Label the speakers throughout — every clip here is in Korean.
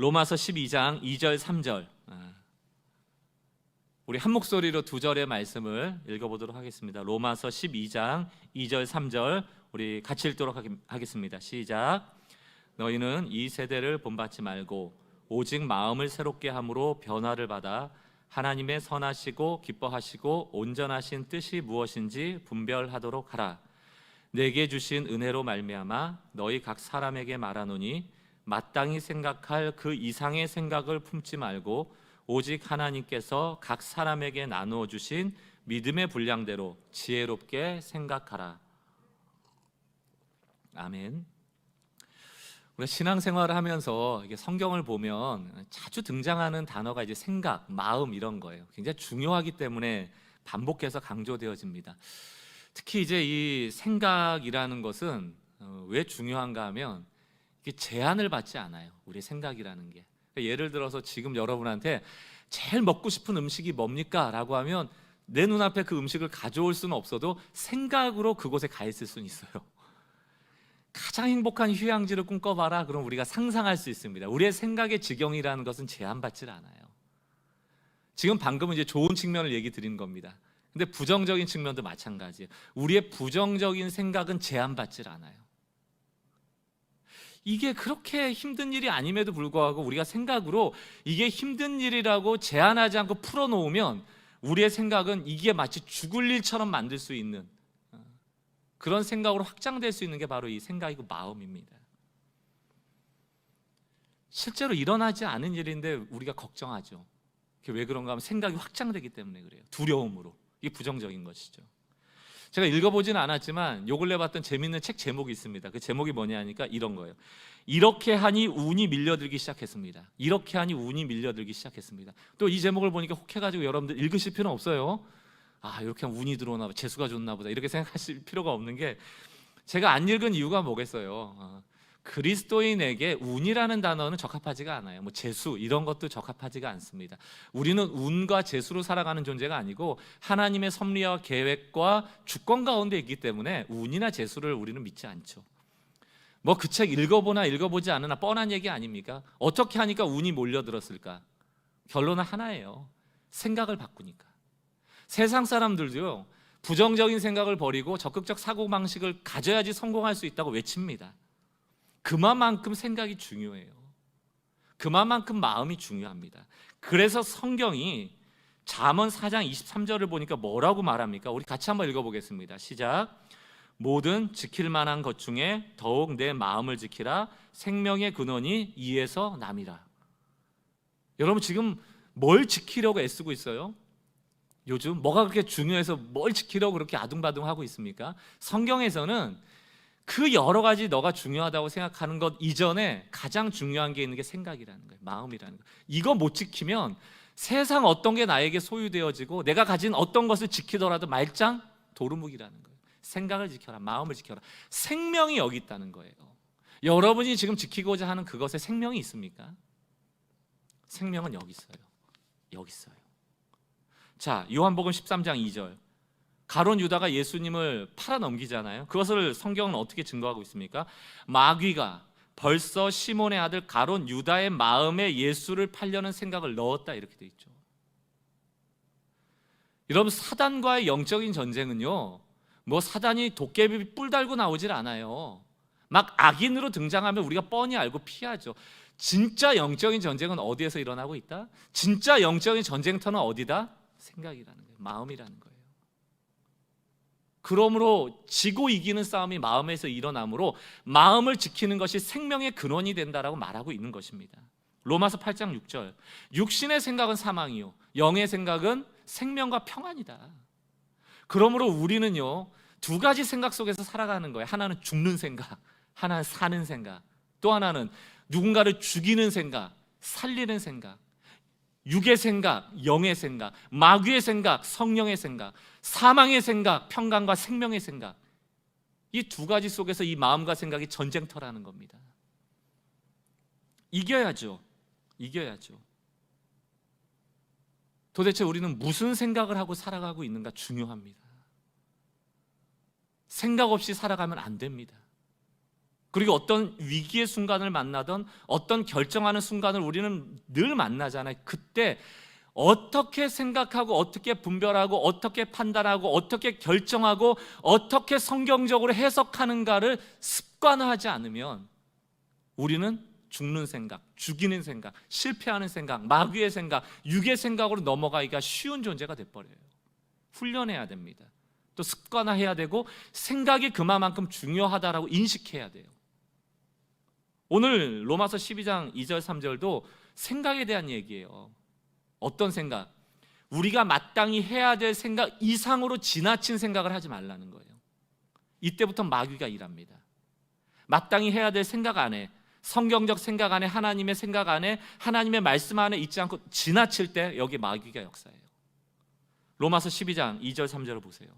Speaker 1: 로마서 12장 2절 3절 우리 한 목소리로 두 절의 말씀을 읽어보도록 하겠습니다. 로마서 12장 2절 3절 우리 같이 읽도록 하겠습니다. 시작. 너희는 이 세대를 본받지 말고 오직 마음을 새롭게 함으로 변화를 받아 하나님의 선하시고 기뻐하시고 온전하신 뜻이 무엇인지 분별하도록 하라. 내게 주신 은혜로 말미암아 너희 각 사람에게 말하노니 마땅히 생각할 그 이상의 생각을 품지 말고 오직 하나님께서 각 사람에게 나누어 주신 믿음의 분량대로 지혜롭게 생각하라. 아멘. 우리가 신앙생활을 하면서 이게 성경을 보면 자주 등장하는 단어가 이제 생각, 마음 이런 거예요. 굉장히 중요하기 때문에 반복해서 강조되어집니다. 특히 이제 이 생각이라는 것은 왜 중요한가 하면 이게 제한을 받지 않아요. 우리 생각이라는 게. 예를 들어서 지금 여러분한테 제일 먹고 싶은 음식이 뭡니까? 라고 하면 내 눈앞에 그 음식을 가져올 수는 없어도 생각으로 그곳에 가 있을 수는 있어요. 가장 행복한 휴양지를 꿈꿔봐라. 그럼 우리가 상상할 수 있습니다. 우리의 생각의 지경이라는 것은 제한받지 않아요. 지금 방금은 이제 좋은 측면을 얘기 드린 겁니다. 근데 부정적인 측면도 마찬가지예요. 우리의 부정적인 생각은 제한받지 않아요. 이게 그렇게 힘든 일이 아님에도 불구하고 우리가 생각으로 이게 힘든 일이라고 제한하지 않고 풀어놓으면 우리의 생각은 이게 마치 죽을 일처럼 만들 수 있는 그런 생각으로 확장될 수 있는 게 바로 이 생각이고 마음입니다. 실제로 일어나지 않은 일인데 우리가 걱정하죠. 그게 왜 그런가 하면 생각이 확장되기 때문에 그래요. 두려움으로. 이게 부정적인 것이죠. 제가 읽어보지는 않았지만 요 근래 봤던 재밌는 책 제목이 있습니다. 그 제목이 뭐냐 하니까 이런 거예요. 이렇게 하니 운이 밀려들기 시작했습니다. 이렇게 하니 운이 밀려들기 시작했습니다. 또 이 제목을 보니까 혹해가지고 여러분들 읽으실 필요는 없어요. 아, 이렇게 하면 운이 들어오나 보다, 재수가 좋나 보다 이렇게 생각하실 필요가 없는 게 제가 안 읽은 이유가 뭐겠어요. 그리스도인에게 운이라는 단어는 적합하지가 않아요. 뭐 재수 이런 것도 적합하지가 않습니다. 우리는 운과 재수로 살아가는 존재가 아니고 하나님의 섭리와 계획과 주권 가운데 있기 때문에 운이나 재수를 우리는 믿지 않죠. 뭐 그 책 읽어보나 읽어보지 않으나 뻔한 얘기 아닙니까? 어떻게 하니까 운이 몰려들었을까? 결론은 하나예요. 생각을 바꾸니까. 세상 사람들도요, 부정적인 생각을 버리고 적극적 사고방식을 가져야지 성공할 수 있다고 외칩니다. 그만큼 생각이 중요해요. 그만큼 마음이 중요합니다. 그래서 성경이 잠언 4장 23절을 보니까 뭐라고 말합니까? 우리 같이 한번 읽어보겠습니다. 시작. 모든 지킬 만한 것 중에 더욱 내 마음을 지키라. 생명의 근원이 이에서 남이라. 여러분 지금 뭘 지키려고 애쓰고 있어요? 요즘 뭐가 그렇게 중요해서 뭘 지키려고 그렇게 아둥바둥하고 있습니까? 성경에서는 그 여러 가지 너가 중요하다고 생각하는 것 이전에 가장 중요한 게 있는 게 생각이라는 거예요. 마음이라는 거예요. 이거 못 지키면 세상 어떤 게 나에게 소유되어지고 내가 가진 어떤 것을 지키더라도 말짱 도루묵이라는 거예요. 생각을 지켜라, 마음을 지켜라. 생명이 여기 있다는 거예요. 여러분이 지금 지키고자 하는 그것에 생명이 있습니까? 생명은 여기 있어요. 여기 있어요. 자, 요한복음 13장 2절. 가룟 유다가 예수님을 팔아넘기잖아요. 그것을 성경은 어떻게 증거하고 있습니까? 마귀가 벌써 시몬의 아들 가룟 유다의 마음에 예수를 팔려는 생각을 넣었다 이렇게 돼 있죠. 여러분 사단과의 영적인 전쟁은요, 뭐 사단이 도깨비 뿔 달고 나오질 않아요. 막 악인으로 등장하면 우리가 뻔히 알고 피하죠. 진짜 영적인 전쟁은 어디에서 일어나고 있다? 진짜 영적인 전쟁터는 어디다? 생각이라는 거예요. 마음이라는 거예요. 그러므로 지고 이기는 싸움이 마음에서 일어나므로 마음을 지키는 것이 생명의 근원이 된다라고 말하고 있는 것입니다. 로마서 8장 6절. 육신의 생각은 사망이요 영의 생각은 생명과 평안이다. 그러므로 우리는요 두 가지 생각 속에서 살아가는 거예요. 하나는 죽는 생각, 하나는 사는 생각, 또 하나는 누군가를 죽이는 생각, 살리는 생각. 육의 생각, 영의 생각, 마귀의 생각, 성령의 생각, 사망의 생각, 평강과 생명의 생각. 이 두 가지 속에서 이 마음과 생각이 전쟁터라는 겁니다. 이겨야죠. 이겨야죠. 도대체 우리는 무슨 생각을 하고 살아가고 있는가 중요합니다. 생각 없이 살아가면 안 됩니다. 그리고 어떤 위기의 순간을 만나던 어떤 결정하는 순간을 우리는 늘 만나잖아요. 그때 어떻게 생각하고 어떻게 분별하고 어떻게 판단하고 어떻게 결정하고 어떻게 성경적으로 해석하는가를 습관화하지 않으면 우리는 죽는 생각, 죽이는 생각, 실패하는 생각, 마귀의 생각, 육의 생각으로 넘어가기가 쉬운 존재가 돼버려요. 훈련해야 됩니다. 또 습관화해야 되고 생각이 그만큼 중요하다라고 인식해야 돼요. 오늘 로마서 12장 2절 3절도 생각에 대한 얘기예요. 어떤 생각? 우리가 마땅히 해야 될 생각 이상으로 지나친 생각을 하지 말라는 거예요. 이때부터 마귀가 일합니다. 마땅히 해야 될 생각 안에, 성경적 생각 안에, 하나님의 생각 안에, 하나님의 말씀 안에 있지 않고 지나칠 때 여기 마귀가 역사해요. 로마서 12장 2절 3절을 보세요.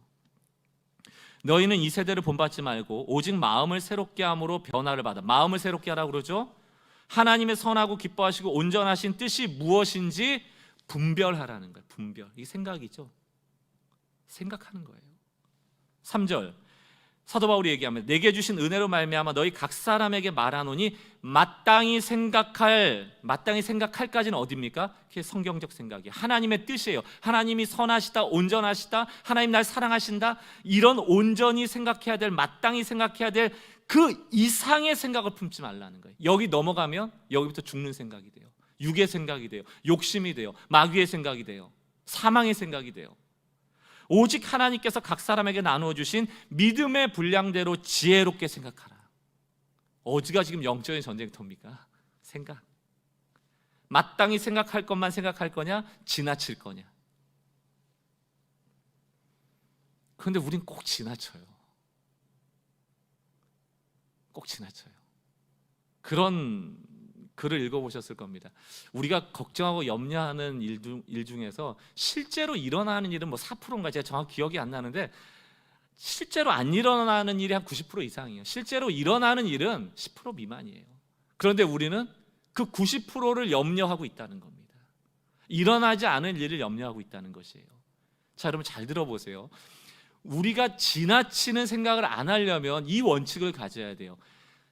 Speaker 1: 너희는 이 세대를 본받지 말고 오직 마음을 새롭게 함으로 변화를 받아. 마음을 새롭게 하라고 그러죠. 하나님의 선하고 기뻐하시고 온전하신 뜻이 무엇인지 분별하라는 거예요. 분별. 이게 생각이죠. 생각하는 거예요. 3절 사도 바울이 얘기하면 내게 주신 은혜로 말미암아 너희 각 사람에게 말하노니 마땅히 생각할까지는 어디입니까? 그게 성경적 생각이에요. 하나님의 뜻이에요. 하나님이 선하시다, 온전하시다, 하나님 날 사랑하신다, 이런 온전히 생각해야 될, 마땅히 생각해야 될 그 이상의 생각을 품지 말라는 거예요. 여기 넘어가면 여기부터 죽는 생각이 돼요. 육의 생각이 돼요. 욕심이 돼요. 마귀의 생각이 돼요. 사망의 생각이 돼요. 오직 하나님께서 각 사람에게 나누어 주신 믿음의 분량대로 지혜롭게 생각하라. 어디가 지금 영적인 전쟁터입니까? 생각. 마땅히 생각할 것만 생각할 거냐? 지나칠 거냐? 그런데 우린 꼭 지나쳐요. 꼭 지나쳐요. 그런 글을 읽어보셨을 겁니다. 우리가 걱정하고 염려하는 일 중에서 실제로 일어나는 일은 뭐 4%인가 제가 정확히 기억이 안 나는데 실제로 안 일어나는 일이 한 90% 이상이에요. 실제로 일어나는 일은 10% 미만이에요. 그런데 우리는 그 90%를 염려하고 있다는 겁니다. 일어나지 않은 일을 염려하고 있다는 것이에요. 자, 여러분 잘 들어보세요. 우리가 지나치는 생각을 안 하려면 이 원칙을 가져야 돼요.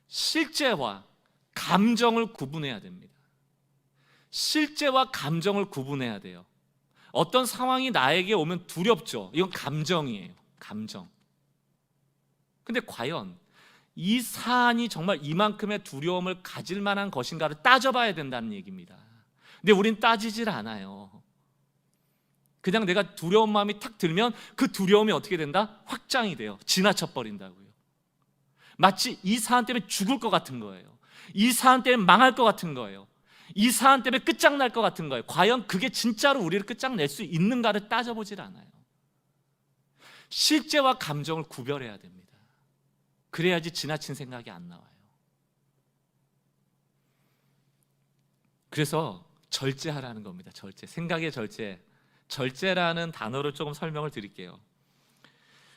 Speaker 1: 실제와 감정을 구분해야 됩니다. 실제와 감정을 구분해야 돼요. 어떤 상황이 나에게 오면 두렵죠. 이건 감정이에요. 감정. 근데 과연 이 사안이 정말 이만큼의 두려움을 가질 만한 것인가를 따져봐야 된다는 얘기입니다. 근데 우린 따지질 않아요. 그냥 내가 두려운 마음이 탁 들면 그 두려움이 어떻게 된다? 확장이 돼요. 지나쳐 버린다고요. 마치 이 사안 때문에 죽을 것 같은 거예요. 이 사안 때문에 망할 것 같은 거예요. 이 사안 때문에 끝장날 것 같은 거예요. 과연 그게 진짜로 우리를 끝장낼 수 있는가를 따져보질 않아요. 실제와 감정을 구별해야 됩니다. 그래야지 지나친 생각이 안 나와요. 그래서 절제하라는 겁니다. 절제. 생각의 절제. 절제라는 단어를 조금 설명을 드릴게요.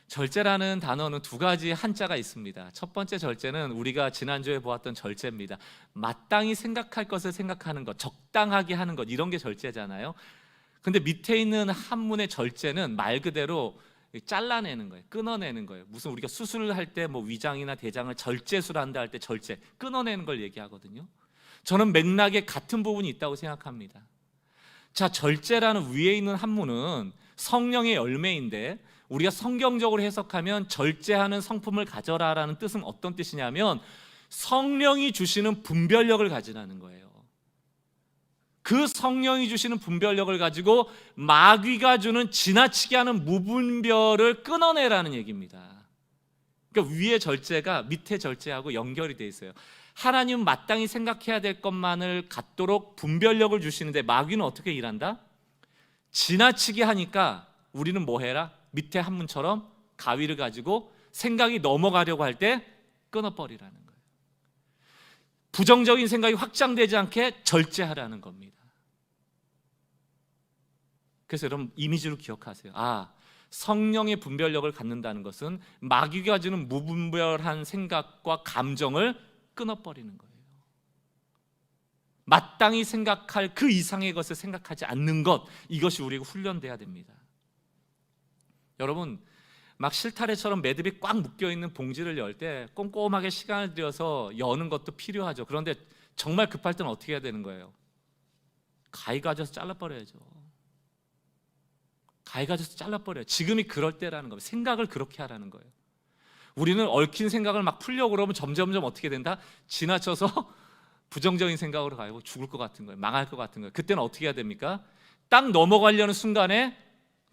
Speaker 1: 절제라는 단어는 두 가지 한자가 있습니다. 첫 번째 절제는 우리가 지난주에 보았던 절제입니다. 마땅히 생각할 것을 생각하는 것, 적당하게 하는 것, 이런 게 절제잖아요. 근데 밑에 있는 한문의 절제는 말 그대로 잘라내는 거예요. 끊어내는 거예요. 무슨 우리가 수술을 할 때 뭐 위장이나 대장을 절제술 한다 할 때 절제, 끊어내는 걸 얘기하거든요. 저는 맥락에 같은 부분이 있다고 생각합니다. 자, 절제라는 위에 있는 한문은 성령의 열매인데 우리가 성경적으로 해석하면 절제하는 성품을 가져라라는 뜻은 어떤 뜻이냐면 성령이 주시는 분별력을 가지라는 거예요. 그 성령이 주시는 분별력을 가지고 마귀가 주는 지나치게 하는 무분별을 끊어내라는 얘기입니다. 그러니까 위의 절제가 밑에 절제하고 연결이 돼 있어요. 하나님은 마땅히 생각해야 될 것만을 갖도록 분별력을 주시는데 마귀는 어떻게 일한다? 지나치게 하니까 우리는 뭐 해라? 밑에 한문처럼 가위를 가지고 생각이 넘어가려고 할 때 끊어버리라는 거예요. 부정적인 생각이 확장되지 않게 절제하라는 겁니다. 그래서 여러분 이미지로 기억하세요. 아, 성령의 분별력을 갖는다는 것은 마귀가 주는 무분별한 생각과 감정을 끊어버리는 거예요. 마땅히 생각할 그 이상의 것을 생각하지 않는 것, 이것이 우리가 훈련돼야 됩니다. 여러분, 막 실타래처럼 매듭이 꽉 묶여있는 봉지를 열 때 꼼꼼하게 시간을 들여서 여는 것도 필요하죠. 그런데 정말 급할 때는 어떻게 해야 되는 거예요? 가위 가져서 잘라버려야죠. 가위 가져서 잘라버려요. 지금이 그럴 때라는 겁니다. 생각을 그렇게 하라는 거예요. 우리는 얽힌 생각을 막 풀려고 그러면 점점점 어떻게 된다? 지나쳐서 부정적인 생각으로 가요. 죽을 것 같은 거예요. 망할 것 같은 거예요. 그때는 어떻게 해야 됩니까? 딱 넘어가려는 순간에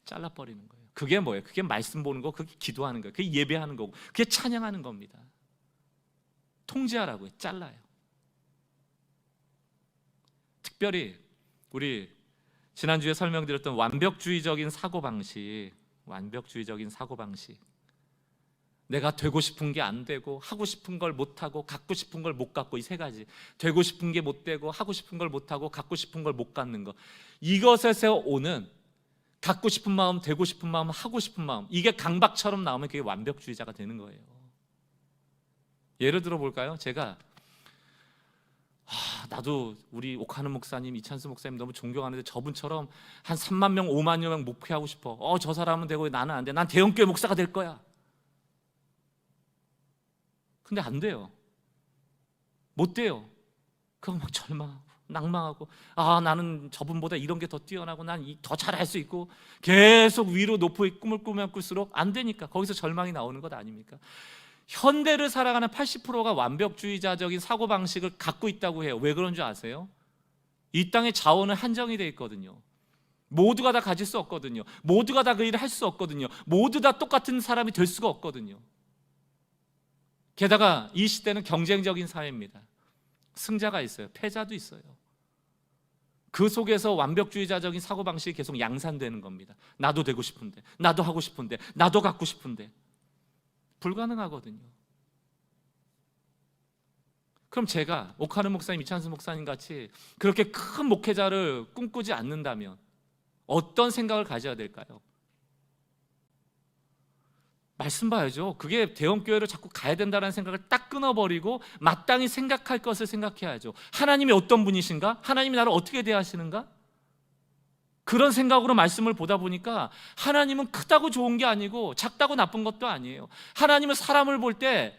Speaker 1: 잘라버리는 거예요. 그게 뭐예요? 그게 말씀 보는 거, 그게 기도하는 거예요. 그게 예배하는 거고, 그게 찬양하는 겁니다. 통제하라고요. 잘라요. 특별히 우리 지난주에 설명드렸던 완벽주의적인 사고방식, 내가 되고 싶은 게 안 되고, 하고 싶은 걸 못 하고, 갖고 싶은 걸 못 갖고, 이 세 가지. 되고 싶은 게 못 되고, 하고 싶은 걸 못 하고, 갖고 싶은 걸 못 갖는 거. 이것에서 오는 갖고 싶은 마음, 되고 싶은 마음, 하고 싶은 마음, 이게 강박처럼 나오면 그게 완벽주의자가 되는 거예요. 예를 들어 볼까요? 제가 나도 우리 옥하는 목사님, 이찬수 목사님 너무 존경하는데 저분처럼 한 3만 명, 5만여 명 목회하고 싶어. 저 사람은 되고 나는 안 돼. 난 대형교회 목사가 될 거야. 근데 안 돼요. 못 돼요. 그거 막 절망하고 낭망하고, 나는 저분보다 이런 게 더 뛰어나고 난 더 잘할 수 있고, 계속 위로 높이 꿈을 꾸면 꿀수록 안 되니까 거기서 절망이 나오는 것 아닙니까? 현대를 살아가는 80%가 완벽주의자적인 사고방식을 갖고 있다고 해요. 왜 그런 줄 아세요? 이 땅의 자원은 한정이 되어 있거든요. 모두가 다 가질 수 없거든요. 모두가 다 그 일을 할 수 없거든요. 모두 다 똑같은 사람이 될 수가 없거든요. 게다가 이 시대는 경쟁적인 사회입니다. 승자가 있어요. 패자도 있어요. 그 속에서 완벽주의자적인 사고방식이 계속 양산되는 겁니다. 나도 되고 싶은데, 나도 하고 싶은데, 나도 갖고 싶은데. 불가능하거든요. 그럼 제가 옥하는 목사님, 이찬수 목사님 같이 그렇게 큰 목회자를 꿈꾸지 않는다면 어떤 생각을 가져야 될까요? 말씀 봐야죠. 그게 대형교회로 자꾸 가야 된다는 생각을 딱 끊어버리고 마땅히 생각할 것을 생각해야죠. 하나님이 어떤 분이신가? 하나님이 나를 어떻게 대하시는가? 그런 생각으로 말씀을 보다 보니까 하나님은 크다고 좋은 게 아니고 작다고 나쁜 것도 아니에요. 하나님은 사람을 볼 때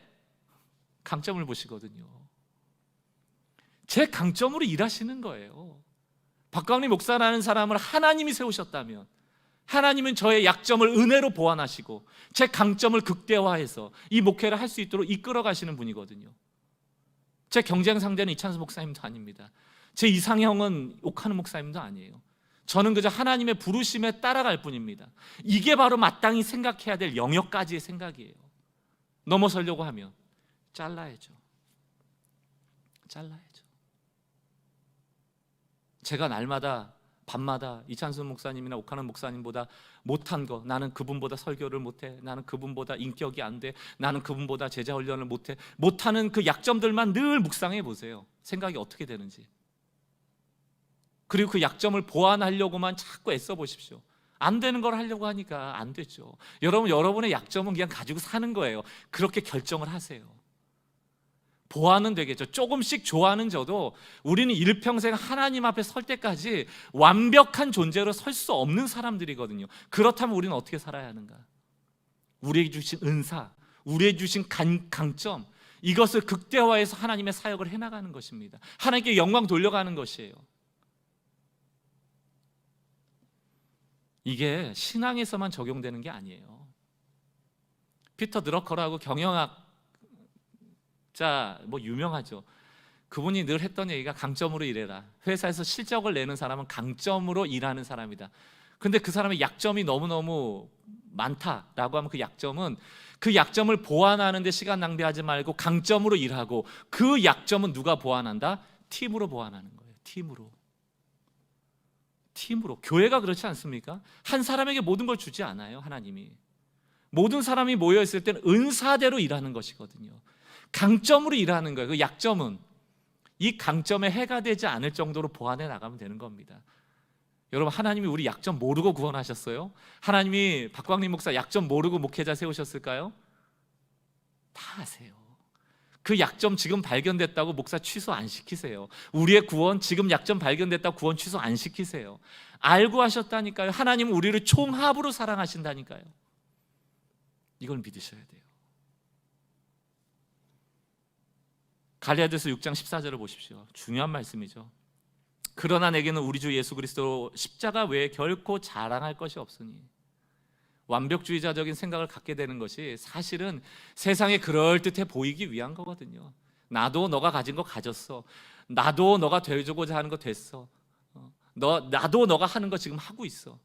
Speaker 1: 강점을 보시거든요. 제 강점으로 일하시는 거예요. 박광리 목사라는 사람을 하나님이 세우셨다면, 하나님은 저의 약점을 은혜로 보완하시고 제 강점을 극대화해서 이 목회를 할 수 있도록 이끌어 가시는 분이거든요. 제 경쟁 상대는 이찬수 목사님도 아닙니다. 제 이상형은 옥하는 목사님도 아니에요. 저는 그저 하나님의 부르심에 따라갈 뿐입니다. 이게 바로 마땅히 생각해야 될 영역까지의 생각이에요. 넘어서려고 하면 잘라야죠. 제가 날마다 밤마다 이찬수 목사님이나 옥하는 목사님보다 못한 거, 나는 그분보다 설교를 못해, 나는 그분보다 인격이 안 돼, 나는 그분보다 제자 훈련을 못해, 못하는 그 약점들만 늘 묵상해 보세요. 생각이 어떻게 되는지. 그리고 그 약점을 보완하려고만 자꾸 애써 보십시오. 안 되는 걸 하려고 하니까 안 되죠. 여러분의 약점은 그냥 가지고 사는 거예요. 그렇게 결정을 하세요. 보완은 되겠죠. 조금씩 좋아하는 저도 우리는 일평생 하나님 앞에 설 때까지 완벽한 존재로 설 수 없는 사람들이거든요. 그렇다면 우리는 어떻게 살아야 하는가? 우리에게 주신 은사, 우리에게 주신 강점, 이것을 극대화해서 하나님의 사역을 해나가는 것입니다. 하나님께 영광 돌려가는 것이에요. 이게 신앙에서만 적용되는 게 아니에요. 피터 드러커라고 경영학자 유명하죠. 그분이 늘 했던 얘기가 강점으로 일해라. 회사에서 실적을 내는 사람은 강점으로 일하는 사람이다. 근데 그 사람의 약점이 너무너무 많다라고 하면 그 약점을 보완하는 데 시간 낭비하지 말고 강점으로 일하고, 그 약점은 누가 보완한다? 팀으로 보완하는 거예요. 팀으로. 교회가 그렇지 않습니까? 한 사람에게 모든 걸 주지 않아요. 하나님이 모든 사람이 모여 있을 때는 은사대로 일하는 것이거든요. 강점으로 일하는 거예요. 그 약점은 이 강점에 해가 되지 않을 정도로 보완해 나가면 되는 겁니다. 여러분, 하나님이 우리 약점 모르고 구원하셨어요? 하나님이 박광림 목사 약점 모르고 목회자 세우셨을까요? 다 아세요. 그 약점 지금 발견됐다고 목사 취소 안 시키세요. 우리의 구원 지금 약점 발견됐다고 구원 취소 안 시키세요. 알고 하셨다니까요. 하나님은 우리를 총합으로 사랑하신다니까요. 이걸 믿으셔야 돼요. 갈라디아서 6장 14절을 보십시오. 중요한 말씀이죠. 그러나 내게는 우리 주 예수 그리스도 십자가 외에 결코 자랑할 것이 없으니. 완벽주의자적인 생각을 갖게 되는 것이 사실은 세상에 그럴듯해 보이기 위한 거거든요. 나도 너가 가진 거 가졌어. 나도 너가 되고자 하는 거 됐어. 나도 너가 하는 거 지금 하고 있어.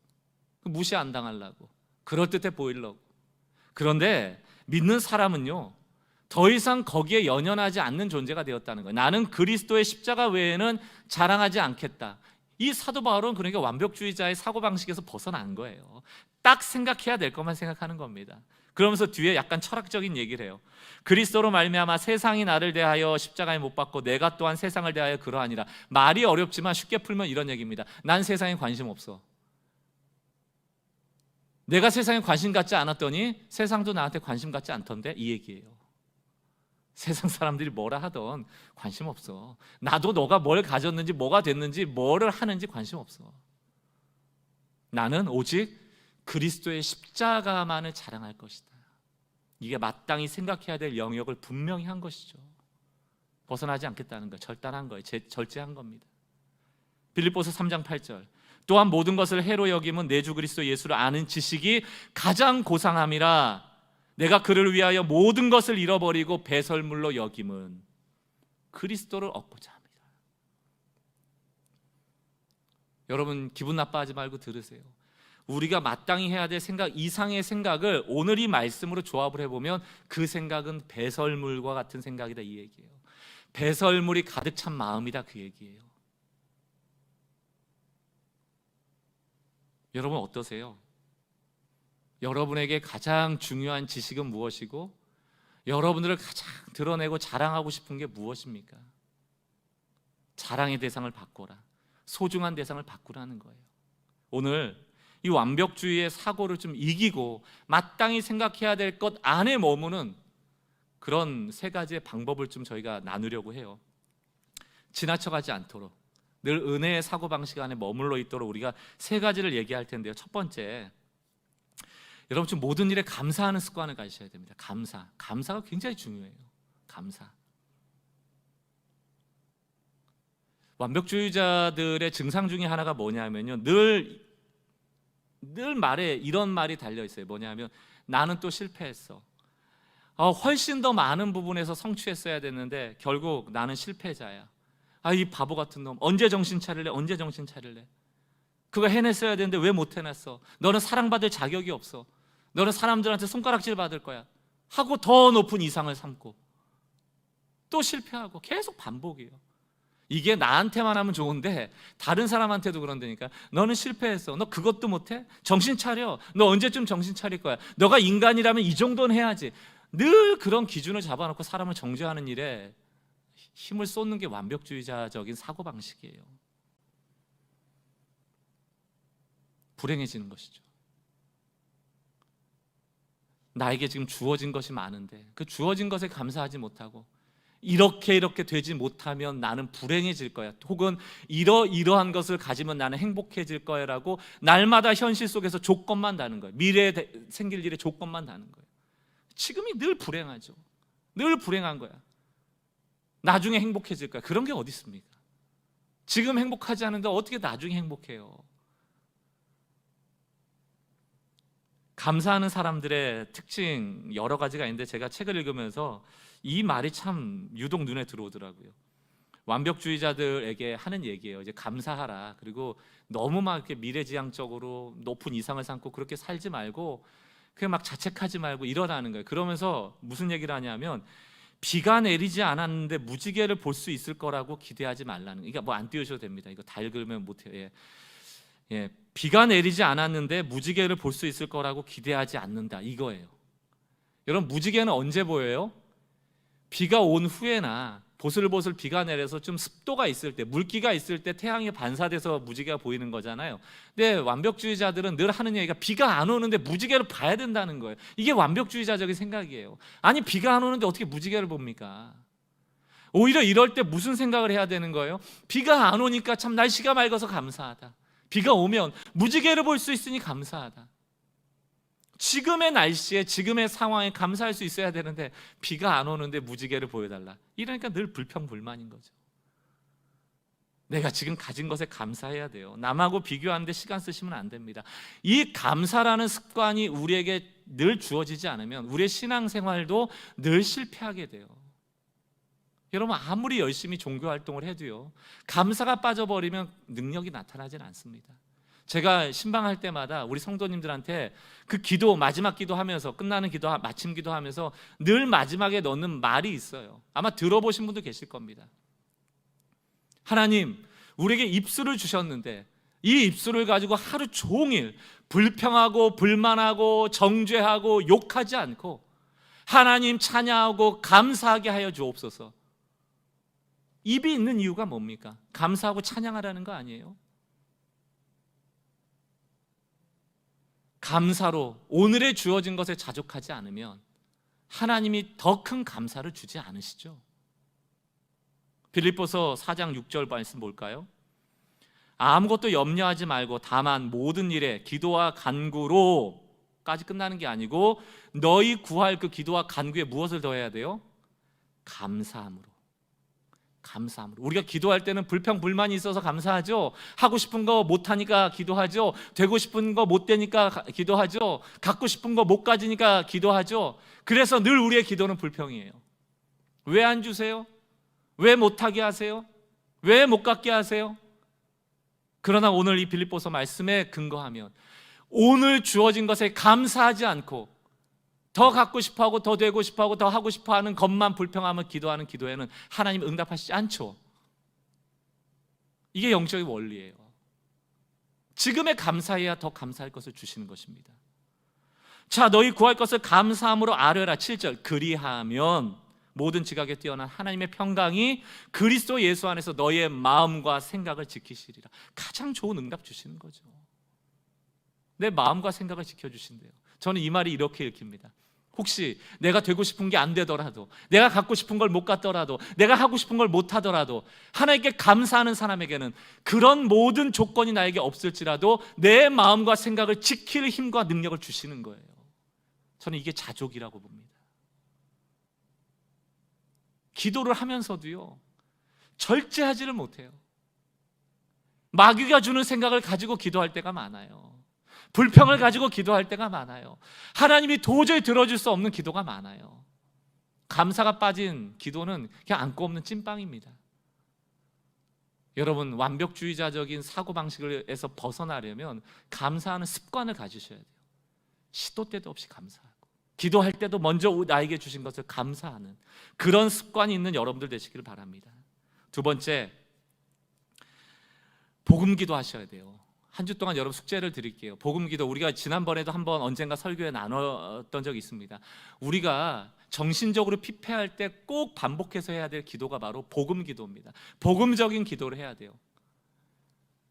Speaker 1: 무시 안 당하려고, 그럴듯해 보이려고. 그런데 믿는 사람은요, 더 이상 거기에 연연하지 않는 존재가 되었다는 거예요. 나는 그리스도의 십자가 외에는 자랑하지 않겠다. 이 사도 바울은 그러니까 완벽주의자의 사고방식에서 벗어난 거예요. 딱 생각해야 될 것만 생각하는 겁니다. 그러면서 뒤에 약간 철학적인 얘기를 해요. 그리스도로 말미암아 세상이 나를 대하여 십자가에 못 박고 내가 또한 세상을 대하여 그러하니라. 말이 어렵지만 쉽게 풀면 이런 얘기입니다. 난 세상에 관심 없어. 내가 세상에 관심 갖지 않았더니 세상도 나한테 관심 갖지 않던데, 이 얘기예요. 세상 사람들이 뭐라 하던 관심 없어. 나도 너가 뭘 가졌는지, 뭐가 됐는지, 뭐를 하는지 관심 없어. 나는 오직 그리스도의 십자가만을 자랑할 것이다. 이게 마땅히 생각해야 될 영역을 분명히 한 것이죠. 벗어나지 않겠다는 거, 절단한 거예요. 절제한 겁니다. 빌립보서 3장 8절. 또한 모든 것을 해로 여김은 내 주 그리스도 예수를 아는 지식이 가장 고상함이라. 내가 그를 위하여 모든 것을 잃어버리고 배설물로 여김은 그리스도를 얻고자 합니다. 여러분, 기분 나빠하지 말고 들으세요. 우리가 마땅히 해야 될 생각 이상의 생각을 오늘 이 말씀으로 조합을 해보면 그 생각은 배설물과 같은 생각이다, 이 얘기예요. 배설물이 가득 찬 마음이다, 그 얘기예요. 여러분 어떠세요? 여러분에게 가장 중요한 지식은 무엇이고 여러분들을 가장 드러내고 자랑하고 싶은 게 무엇입니까? 자랑의 대상을 바꿔라. 소중한 대상을 바꾸라는 거예요. 오늘 이 완벽주의의 사고를 좀 이기고 마땅히 생각해야 될 것 안에 머무는 그런 세 가지의 방법을 좀 저희가 나누려고 해요. 지나쳐가지 않도록 늘 은혜의 사고방식 안에 머물러 있도록 우리가 세 가지를 얘기할 텐데요. 첫 번째, 여러분 좀 모든 일에 감사하는 습관을 가지셔야 됩니다. 감사가 굉장히 중요해요. 감사. 완벽주의자들의 증상 중에 하나가 뭐냐면요, 늘 말에 이런 말이 달려 있어요. 뭐냐면 나는 또 실패했어. 훨씬 더 많은 부분에서 성취했어야 됐는데 결국 나는 실패자야. 이 바보 같은 놈, 언제 정신 차릴래? 언제 정신 차릴래? 그거 해냈어야 되는데 왜 못 해냈어? 너는 사랑받을 자격이 없어. 너는 사람들한테 손가락질 받을 거야 하고 더 높은 이상을 삼고 또 실패하고 계속 반복이에요. 이게 나한테만 하면 좋은데 다른 사람한테도 그런다니까. 너는 실패했어. 너 그것도 못해? 정신 차려. 너 언제쯤 정신 차릴 거야? 너가 인간이라면 이 정도는 해야지. 늘 그런 기준을 잡아놓고 사람을 정죄하는 일에 힘을 쏟는 게 완벽주의자적인 사고방식이에요. 불행해지는 것이죠. 나에게 지금 주어진 것이 많은데 그 주어진 것에 감사하지 못하고 이렇게 되지 못하면 나는 불행해질 거야, 혹은 이러한 것을 가지면 나는 행복해질 거야라고 날마다 현실 속에서 조건만 다는 거예요. 미래에 생길 일에 조건만 다는 거예요. 지금이 늘 불행하죠. 늘 불행한 거야. 나중에 행복해질 거야. 그런 게 어디 있습니까? 지금 행복하지 않은데 어떻게 나중에 행복해요? 감사하는 사람들의 특징 여러 가지가 있는데 제가 책을 읽으면서 이 말이 참 유독 눈에 들어오더라고요. 완벽주의자들에게 하는 얘기예요. 이제 감사하라. 그리고 너무 막 이렇게 미래지향적으로 높은 이상을 삼고 그렇게 살지 말고 그냥 막 자책하지 말고 일어나는 거예요. 그러면서 무슨 얘기를 하냐면 비가 내리지 않았는데 무지개를 볼 수 있을 거라고 기대하지 말라는 거예요. 뭐 안 띄우셔도 됩니다. 이거 다 읽으면 못해요. 비가 내리지 않았는데 무지개를 볼 수 있을 거라고 기대하지 않는다, 이거예요. 여러분, 무지개는 언제 보여요? 비가 온 후에나 보슬보슬 비가 내려서 좀 습도가 있을 때, 물기가 있을 때 태양이 반사돼서 무지개가 보이는 거잖아요. 근데 완벽주의자들은 늘 하는 얘기가 비가 안 오는데 무지개를 봐야 된다는 거예요. 이게 완벽주의자적인 생각이에요. 아니, 비가 안 오는데 어떻게 무지개를 봅니까? 오히려 이럴 때 무슨 생각을 해야 되는 거예요? 비가 안 오니까 참 날씨가 맑아서 감사하다. 비가 오면 무지개를 볼 수 있으니 감사하다. 지금의 날씨에 지금의 상황에 감사할 수 있어야 되는데 비가 안 오는데 무지개를 보여달라. 이러니까 늘 불평불만인 거죠. 내가 지금 가진 것에 감사해야 돼요. 남하고 비교하는데 시간 쓰시면 안 됩니다. 이 감사라는 습관이 우리에게 늘 주어지지 않으면 우리의 신앙생활도 늘 실패하게 돼요. 여러분, 아무리 열심히 종교활동을 해도요, 감사가 빠져버리면 능력이 나타나질 않습니다. 제가 신방할 때마다 우리 성도님들한테 그 기도, 마지막 기도하면서, 끝나는 기도, 마침 기도하면서 늘 마지막에 넣는 말이 있어요. 아마 들어보신 분도 계실 겁니다. 하나님, 우리에게 입술을 주셨는데 이 입술을 가지고 하루 종일 불평하고 불만하고 정죄하고 욕하지 않고 하나님 찬양하고 감사하게 하여 주옵소서. 입이 있는 이유가 뭡니까? 감사하고 찬양하라는 거 아니에요? 감사로 오늘의 주어진 것에 자족하지 않으면 하나님이 더 큰 감사를 주지 않으시죠. 빌립보서 4장 6절 말씀 볼까요? 아무것도 염려하지 말고 다만 모든 일에 기도와 간구로까지 끝나는 게 아니고 너희 구할 그 기도와 간구에 무엇을 더해야 돼요? 감사함으로. 감사함으로. 우리가 기도할 때는 불평 불만이 있어서 감사하죠. 하고 싶은 거 못하니까 기도하죠. 되고 싶은 거 못 되니까 기도하죠. 갖고 싶은 거 못 가지니까 기도하죠. 그래서 늘 우리의 기도는 불평이에요. 왜 안 주세요? 왜 못하게 하세요? 왜 못 갖게 하세요? 그러나 오늘 이 빌립보서 말씀에 근거하면 오늘 주어진 것에 감사하지 않고 더 갖고 싶어하고 더 되고 싶어하고 더 하고 싶어하는 것만 불평하며 기도하는 기도에는 하나님 응답하시지 않죠. 이게 영적인 원리예요. 지금의 감사해야 더 감사할 것을 주시는 것입니다. 자, 너희 구할 것을 감사함으로 아뢰라. 7절, 그리하면 모든 지각에 뛰어난 하나님의 평강이 그리스도 예수 안에서 너희의 마음과 생각을 지키시리라. 가장 좋은 응답 주시는 거죠. 내 마음과 생각을 지켜주신대요. 저는 이 말이 이렇게 읽힙니다. 혹시 내가 되고 싶은 게 안 되더라도, 내가 갖고 싶은 걸 못 갖더라도, 내가 하고 싶은 걸 못 하더라도 하나님께 감사하는 사람에게는 그런 모든 조건이 나에게 없을지라도 내 마음과 생각을 지킬 힘과 능력을 주시는 거예요. 저는 이게 자족이라고 봅니다. 기도를 하면서도요, 절제하지를 못해요. 마귀가 주는 생각을 가지고 기도할 때가 많아요. 불평을 가지고 기도할 때가 많아요. 하나님이 도저히 들어줄 수 없는 기도가 많아요. 감사가 빠진 기도는 그냥 안고 없는 찐빵입니다. 여러분, 완벽주의자적인 사고방식에서 벗어나려면 감사하는 습관을 가지셔야 돼요. 시도 때도 없이 감사하고 기도할 때도 먼저 나에게 주신 것을 감사하는 그런 습관이 있는 여러분들 되시기를 바랍니다. 두 번째, 복음 기도하셔야 돼요. 한 주 동안 여러분 숙제를 드릴게요. 복음 기도, 우리가 지난번에도 한번 언젠가 설교에 나눴던 적이 있습니다. 우리가 정신적으로 피폐할 때 꼭 반복해서 해야 될 기도가 바로 복음 기도입니다. 복음적인 기도를 해야 돼요.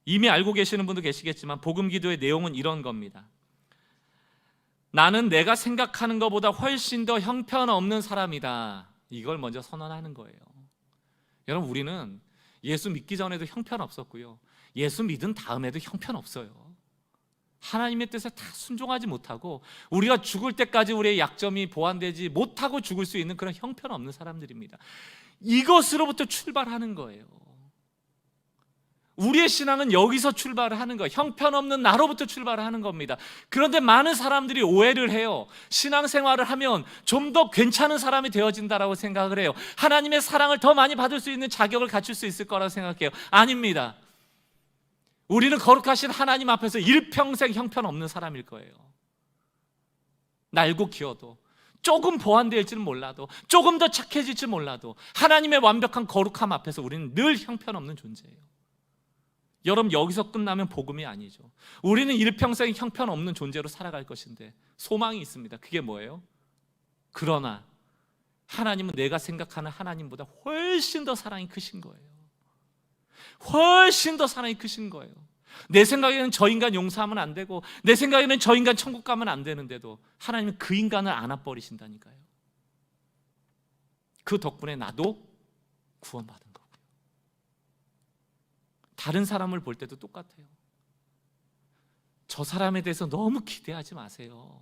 Speaker 1: 이미 알고 계시는 분도 계시겠지만 복음 기도의 내용은 이런 겁니다. 나는 내가 생각하는 것보다 훨씬 더 형편없는 사람이다. 이걸 먼저 선언하는 거예요. 여러분, 우리는 예수 믿기 전에도 형편없었고요, 예수 믿은 다음에도 형편없어요. 하나님의 뜻에 다 순종하지 못하고 우리가 죽을 때까지 우리의 약점이 보완되지 못하고 죽을 수 있는 그런 형편없는 사람들입니다. 이것으로부터 출발하는 거예요. 우리의 신앙은 여기서 출발을 하는 거예요. 형편없는 나로부터 출발을 하는 겁니다. 그런데 많은 사람들이 오해를 해요. 신앙생활을 하면 좀 더 괜찮은 사람이 되어진다라고 생각을 해요. 하나님의 사랑을 더 많이 받을 수 있는 자격을 갖출 수 있을 거라고 생각해요. 아닙니다. 우리는 거룩하신 하나님 앞에서 일평생 형편없는 사람일 거예요. 날고 기어도, 조금 보완될지는 몰라도, 조금 더 착해질지 몰라도 하나님의 완벽한 거룩함 앞에서 우리는 늘 형편없는 존재예요. 여러분, 여기서 끝나면 복음이 아니죠. 우리는 일평생 형편없는 존재로 살아갈 것인데 소망이 있습니다. 그게 뭐예요? 그러나 하나님은 내가 생각하는 하나님보다 훨씬 더 사랑이 크신 거예요. 훨씬 더 사랑이 크신 거예요. 내 생각에는 저 인간 용서하면 안 되고, 내 생각에는 저 인간 천국 가면 안 되는데도 하나님은 그 인간을 안아버리신다니까요. 그 덕분에 나도 구원받은 거고요. 다른 사람을 볼 때도 똑같아요. 저 사람에 대해서 너무 기대하지 마세요.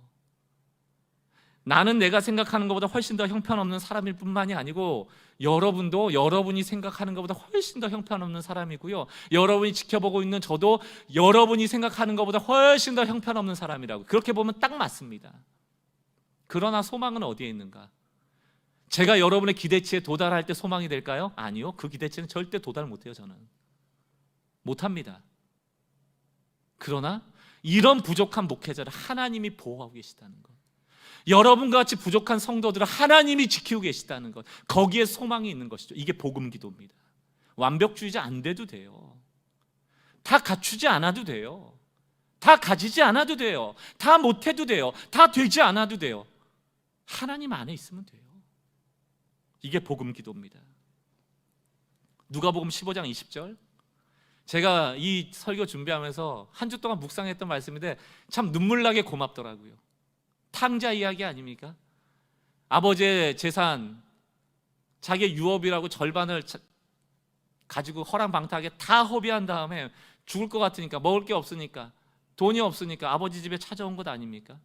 Speaker 1: 나는 내가 생각하는 것보다 훨씬 더 형편없는 사람일 뿐만이 아니고 여러분도 여러분이 생각하는 것보다 훨씬 더 형편없는 사람이고요, 여러분이 지켜보고 있는 저도 여러분이 생각하는 것보다 훨씬 더 형편없는 사람이라고. 그렇게 보면 딱 맞습니다. 그러나 소망은 어디에 있는가? 제가 여러분의 기대치에 도달할 때 소망이 될까요? 아니요. 그 기대치는 절대 도달 못해요. 저는 못합니다. 그러나 이런 부족한 목회자를 하나님이 보호하고 계시다는 것, 여러분과 같이 부족한 성도들을 하나님이 지키고 계시다는 것, 거기에 소망이 있는 것이죠. 이게 복음 기도입니다. 완벽주의자 안 돼도 돼요. 다 갖추지 않아도 돼요. 다 가지지 않아도 돼요. 다 못해도 돼요. 다 되지 않아도 돼요. 하나님 안에 있으면 돼요. 이게 복음 기도입니다. 누가복음 15장 20절, 제가 이 설교 준비하면서 한 주 동안 묵상했던 말씀인데 참 눈물나게 고맙더라고요. 탕자 이야기 아닙니까? 아버지의 재산, 자기의 유업이라고 절반을 가지고 허랑방탕하게 다 허비한 다음에 죽을 것 같으니까, 먹을 게 없으니까, 돈이 없으니까 아버지 집에 찾아온 것 아닙니까?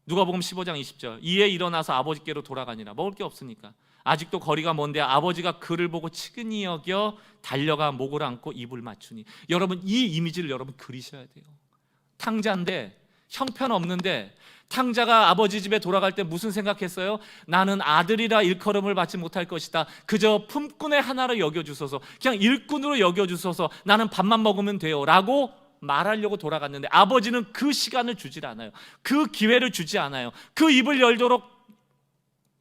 Speaker 1: 누가복음 15장 20절, 이에 일어나서 아버지께로 돌아가니라. 먹을 게 없으니까. 아직도 거리가 먼데 아버지가 그를 보고 측은히 여겨 달려가 목을 안고 입을 맞추니. 여러분, 이 이미지를 여러분 그리셔야 돼요. 탕자인데, 형편없는데, 탕자가 아버지 집에 돌아갈 때 무슨 생각했어요? 나는 아들이라 일컬음을 받지 못할 것이다. 그저 품꾼의 하나로 여겨주소서, 그냥 일꾼으로 여겨주소서, 나는 밥만 먹으면 돼요 라고 말하려고 돌아갔는데, 아버지는 그 시간을 주질 않아요. 그 기회를 주지 않아요. 그 입을 열도록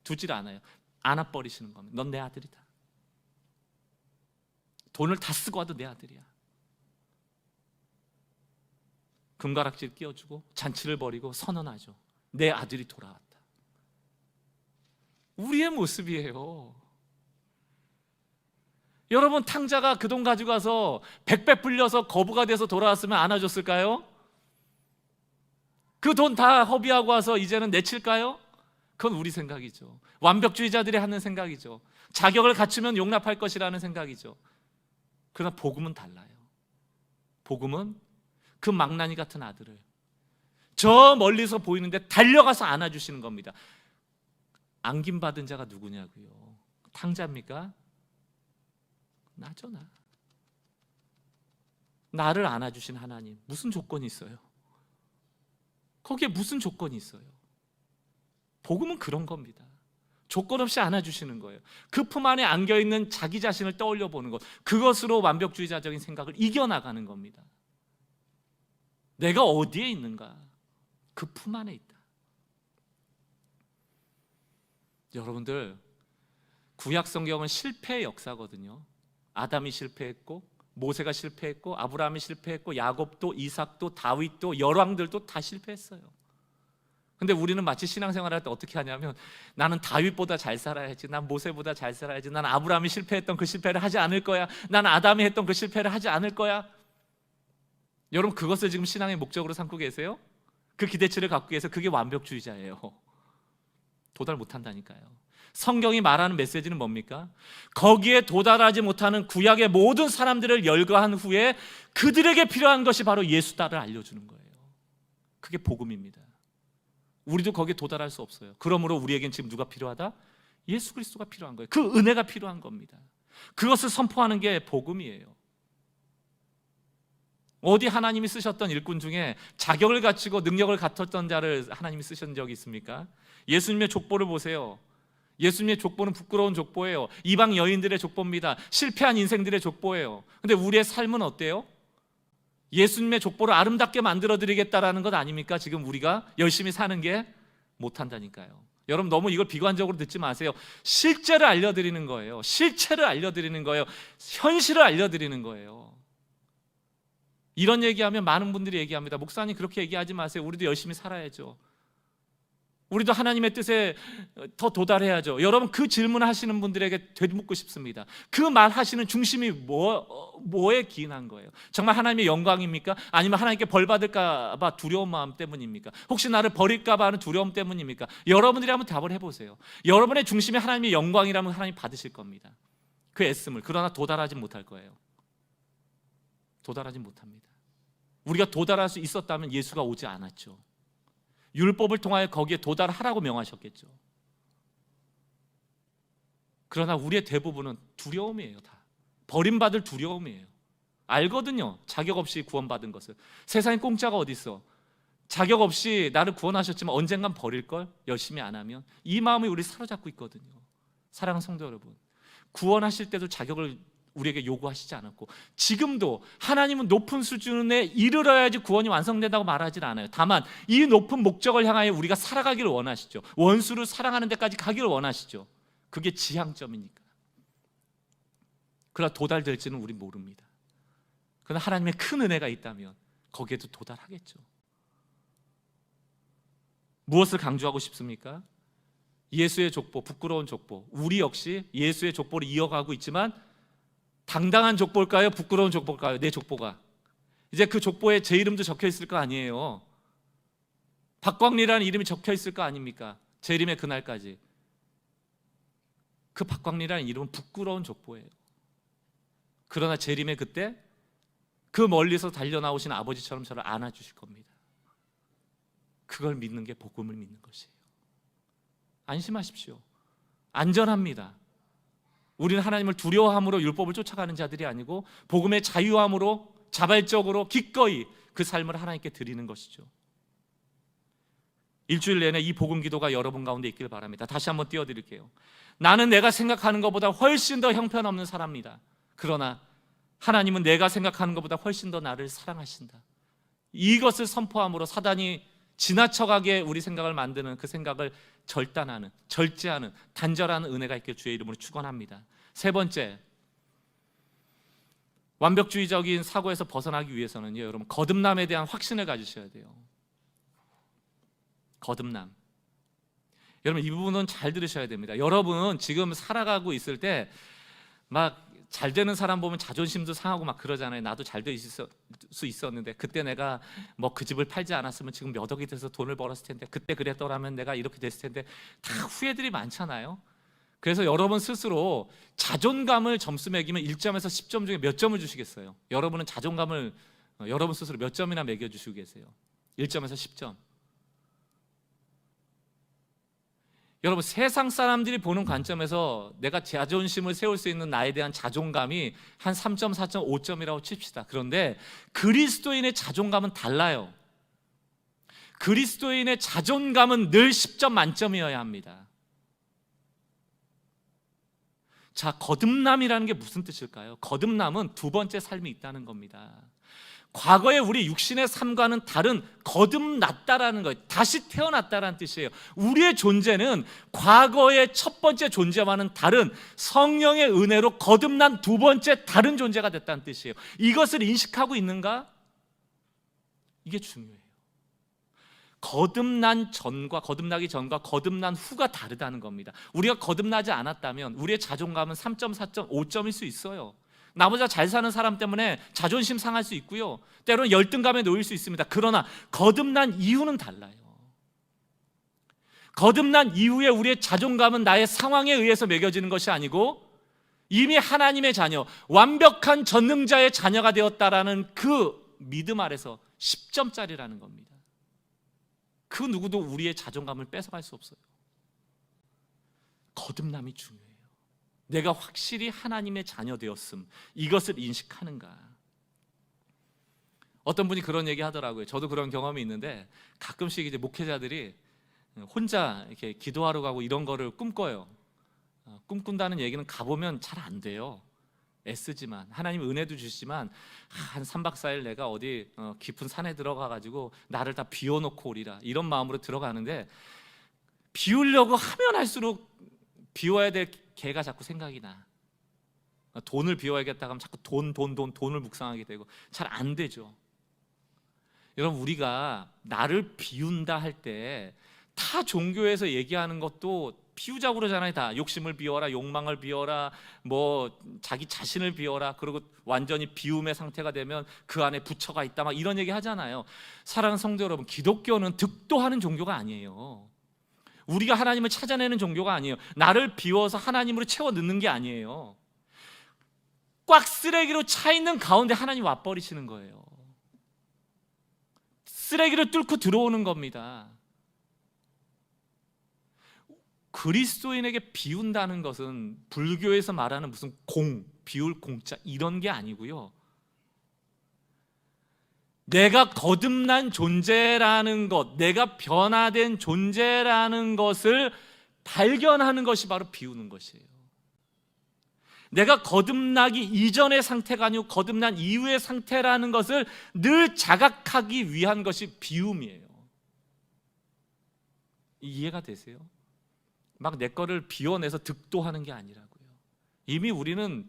Speaker 1: 두질 않아요. 안아버리시는 겁니다. 넌 내 아들이다. 돈을 다 쓰고 와도 내 아들이야. 금가락질 끼워주고 잔치를 벌이고 선언하죠. 내 아들이 돌아왔다. 우리의 모습이에요. 여러분, 탕자가 그 돈 가지고 가서 100배 불려서 거부가 돼서 돌아왔으면 안아줬을까요? 그 돈 다 허비하고 와서 이제는 내칠까요? 그건 우리 생각이죠. 완벽주의자들이 하는 생각이죠. 자격을 갖추면 용납할 것이라는 생각이죠. 그러나 복음은 달라요. 복음은 그 망나니 같은 아들을 저 멀리서 보이는데 달려가서 안아주시는 겁니다. 안김받은 자가 누구냐고요? 탕자입니까? 나죠, 나. 나를 안아주신 하나님, 무슨 조건이 있어요? 거기에 무슨 조건이 있어요? 복음은 그런 겁니다. 조건 없이 안아주시는 거예요. 그 품 안에 안겨있는 자기 자신을 떠올려 보는 것, 그것으로 완벽주의자적인 생각을 이겨나가는 겁니다. 내가 어디에 있는가? 그 품 안에 있다. 여러분들, 구약 성경은 실패의 역사거든요. 아담이 실패했고, 모세가 실패했고, 아브라함이 실패했고, 야곱도, 이삭도, 다윗도, 열왕들도 다 실패했어요. 근데 우리는 마치 신앙생활 할 때 어떻게 하냐면, 나는 다윗보다 잘 살아야지, 난 모세보다 잘 살아야지, 난 아브라함이 실패했던 그 실패를 하지 않을 거야, 난 아담이 했던 그 실패를 하지 않을 거야. 여러분, 그것을 지금 신앙의 목적으로 삼고 계세요? 그 기대치를 갖고 계세요? 그게 완벽주의자예요. 도달 못한다니까요. 성경이 말하는 메시지는 뭡니까? 거기에 도달하지 못하는 구약의 모든 사람들을 열거한 후에 그들에게 필요한 것이 바로 예수다를 알려주는 거예요. 그게 복음입니다. 우리도 거기에 도달할 수 없어요. 그러므로 우리에겐 지금 누가 필요하다? 예수 그리스도가 필요한 거예요. 그 은혜가 필요한 겁니다. 그것을 선포하는 게 복음이에요. 어디 하나님이 쓰셨던 일꾼 중에 자격을 갖추고 능력을 갖췄던 자를 하나님이 쓰신 적이 있습니까? 예수님의 족보를 보세요. 예수님의 족보는 부끄러운 족보예요. 이방 여인들의 족보입니다. 실패한 인생들의 족보예요. 근데 우리의 삶은 어때요? 예수님의 족보를 아름답게 만들어드리겠다라는 것 아닙니까? 지금 우리가 열심히 사는 게 못한다니까요. 여러분, 너무 이걸 비관적으로 듣지 마세요. 실제를 알려드리는 거예요. 실체를 알려드리는 거예요. 현실을 알려드리는 거예요. 이런 얘기하면 많은 분들이 얘기합니다. 목사님, 그렇게 얘기하지 마세요. 우리도 열심히 살아야죠. 우리도 하나님의 뜻에 더 도달해야죠. 여러분, 그 질문 하시는 분들에게 되묻고 싶습니다. 그 말 하시는 중심이 뭐에 기인한 거예요? 정말 하나님의 영광입니까? 아니면 하나님께 벌 받을까 봐 두려운 마음 때문입니까? 혹시 나를 버릴까 봐 하는 두려움 때문입니까? 여러분들이 한번 답을 해보세요. 여러분의 중심이 하나님의 영광이라면 하나님 받으실 겁니다. 그 애씀을. 그러나 도달하지 못할 거예요. 도달하지 못합니다. 우리가 도달할 수 있었다면 예수가 오지 않았죠. 율법을 통하여 거기에 도달하라고 명하셨겠죠. 그러나 우리의 대부분은 두려움이에요. 다 버림받을 두려움이에요. 알거든요, 자격 없이 구원받은 것을. 세상에 공짜가 어디 있어. 자격 없이 나를 구원하셨지만 언젠간 버릴걸, 열심히 안 하면. 이 마음이 우리 사로잡고 있거든요. 사랑하는 성도 여러분, 구원하실 때도 자격을 우리에게 요구하시지 않았고, 지금도 하나님은 높은 수준에 이르러야지 구원이 완성된다고 말하지 않아요. 다만 이 높은 목적을 향하여 우리가 살아가기를 원하시죠. 원수를 사랑하는 데까지 가기를 원하시죠. 그게 지향점이니까. 그러나 도달될지는 우리 모릅니다. 그러나 하나님의 큰 은혜가 있다면 거기에도 도달하겠죠. 무엇을 강조하고 싶습니까? 예수의 족보, 부끄러운 족보. 우리 역시 예수의 족보를 이어가고 있지만 당당한 족보일까요? 부끄러운 족보일까요? 내 족보가. 이제 그 족보에 제 이름도 적혀 있을 거 아니에요. 박광리라는 이름이 적혀 있을 거 아닙니까? 제 이름의 그날까지. 그 박광리라는 이름은 부끄러운 족보예요. 그러나 재림의 그때 그 멀리서 달려나오신 아버지처럼 저를 안아주실 겁니다. 그걸 믿는 게 복음을 믿는 것이에요. 안심하십시오. 안전합니다. 우리는 하나님을 두려워함으로 율법을 쫓아가는 자들이 아니고 복음의 자유함으로 자발적으로 기꺼이 그 삶을 하나님께 드리는 것이죠. 일주일 내내 이 복음 기도가 여러분 가운데 있길 바랍니다. 다시 한번 띄워드릴게요. 나는 내가 생각하는 것보다 훨씬 더 형편없는 사람이다. 그러나 하나님은 내가 생각하는 것보다 훨씬 더 나를 사랑하신다. 이것을 선포함으로 사단이 지나쳐가게 우리 생각을 만드는 그 생각을 절단하는, 절제하는 단절하는 은혜가 있길 주의 이름으로 축원합니다. 세 번째, 완벽주의적인 사고에서 벗어나기 위해서는요, 여러분 거듭남에 대한 확신을 가지셔야 돼요. 거듭남. 여러분 이 부분은 잘 들으셔야 됩니다. 여러분 지금 살아가고 있을 때 막 잘 되는 사람 보면 자존심도 상하고 막 그러잖아요. 나도 잘 될 수 있었는데 그때 내가 뭐 그 집을 팔지 않았으면 지금 몇 억이 돼서 돈을 벌었을 텐데, 그때 그랬더라면 내가 이렇게 됐을 텐데. 다 후회들이 많잖아요. 그래서 여러분 스스로 자존감을 점수 매기면 1점에서 10점 중에 몇 점을 주시겠어요? 여러분은 자존감을 여러분 스스로 몇 점이나 매겨주시고 계세요? 1점에서 10점. 여러분 세상 사람들이 보는 관점에서 내가 자존심을 세울 수 있는 나에 대한 자존감이 한 3점, 4점, 5점이라고 칩시다. 그런데 그리스도인의 자존감은 달라요. 그리스도인의 자존감은 늘 10점 만점이어야 합니다. 자, 거듭남이라는 게 무슨 뜻일까요? 거듭남은 두 번째 삶이 있다는 겁니다. 과거의 우리 육신의 삶과는 다른 거듭났다라는 거예요. 다시 태어났다라는 뜻이에요. 우리의 존재는 과거의 첫 번째 존재와는 다른 성령의 은혜로 거듭난 두 번째 다른 존재가 됐다는 뜻이에요. 이것을 인식하고 있는가? 이게 중요해요. 거듭나기 전과 거듭난 후가 다르다는 겁니다. 우리가 거듭나지 않았다면 우리의 자존감은 3점, 4점, 5점일 수 있어요. 나보다 잘 사는 사람 때문에 자존심 상할 수 있고요, 때로는 열등감에 놓일 수 있습니다. 그러나 거듭난 이유는 달라요. 거듭난 이후에 우리의 자존감은 나의 상황에 의해서 매겨지는 것이 아니고 이미 하나님의 자녀, 완벽한 전능자의 자녀가 되었다라는 그 믿음 아래서 10점짜리라는 겁니다. 그 누구도 우리의 자존감을 뺏어갈 수 없어요. 거듭남이 중요해요. 내가 확실히 하나님의 자녀 되었음, 이것을 인식하는가. 어떤 분이 그런 얘기 하더라고요. 저도 그런 경험이 있는데 가끔씩 이제 목회자들이 혼자 이렇게 기도하러 가고 이런 거를 꿈꿔요. 꿈꾼다는 얘기는 가보면 잘 안 돼요. 애쓰지만 하나님 은혜도 주시지만 한 3박 4일 내가 어디 깊은 산에 들어가가지고 나를 다 비워놓고 오리라, 이런 마음으로 들어가는데 비우려고 하면 할수록 비워야 될 개가 자꾸 생각이 나. 돈을 비워야겠다 하면 자꾸 돈을 묵상하게 되고 잘 안 되죠. 여러분 우리가 나를 비운다 할 때 타 종교에서 얘기하는 것도 비우자고 그러잖아요. 다 욕심을 비워라, 욕망을 비워라, 뭐 자기 자신을 비워라, 그리고 완전히 비움의 상태가 되면 그 안에 부처가 있다, 막 이런 얘기 하잖아요. 사랑하는 성도 여러분, 기독교는 득도하는 종교가 아니에요. 우리가 하나님을 찾아내는 종교가 아니에요. 나를 비워서 하나님으로 채워 넣는 게 아니에요. 꽉 쓰레기로 차 있는 가운데 하나님 와버리시는 거예요. 쓰레기를 뚫고 들어오는 겁니다. 그리스도인에게 비운다는 것은 불교에서 말하는 무슨 비울 공짜 이런 게 아니고요. 내가 거듭난 존재라는 것, 내가 변화된 존재라는 것을 발견하는 것이 바로 비우는 것이에요. 내가 거듭나기 이전의 상태가 아니고 거듭난 이후의 상태라는 것을 늘 자각하기 위한 것이 비움이에요. 이해가 되세요? 막 내 거를 비워내서 득도하는 게 아니라고요. 이미 우리는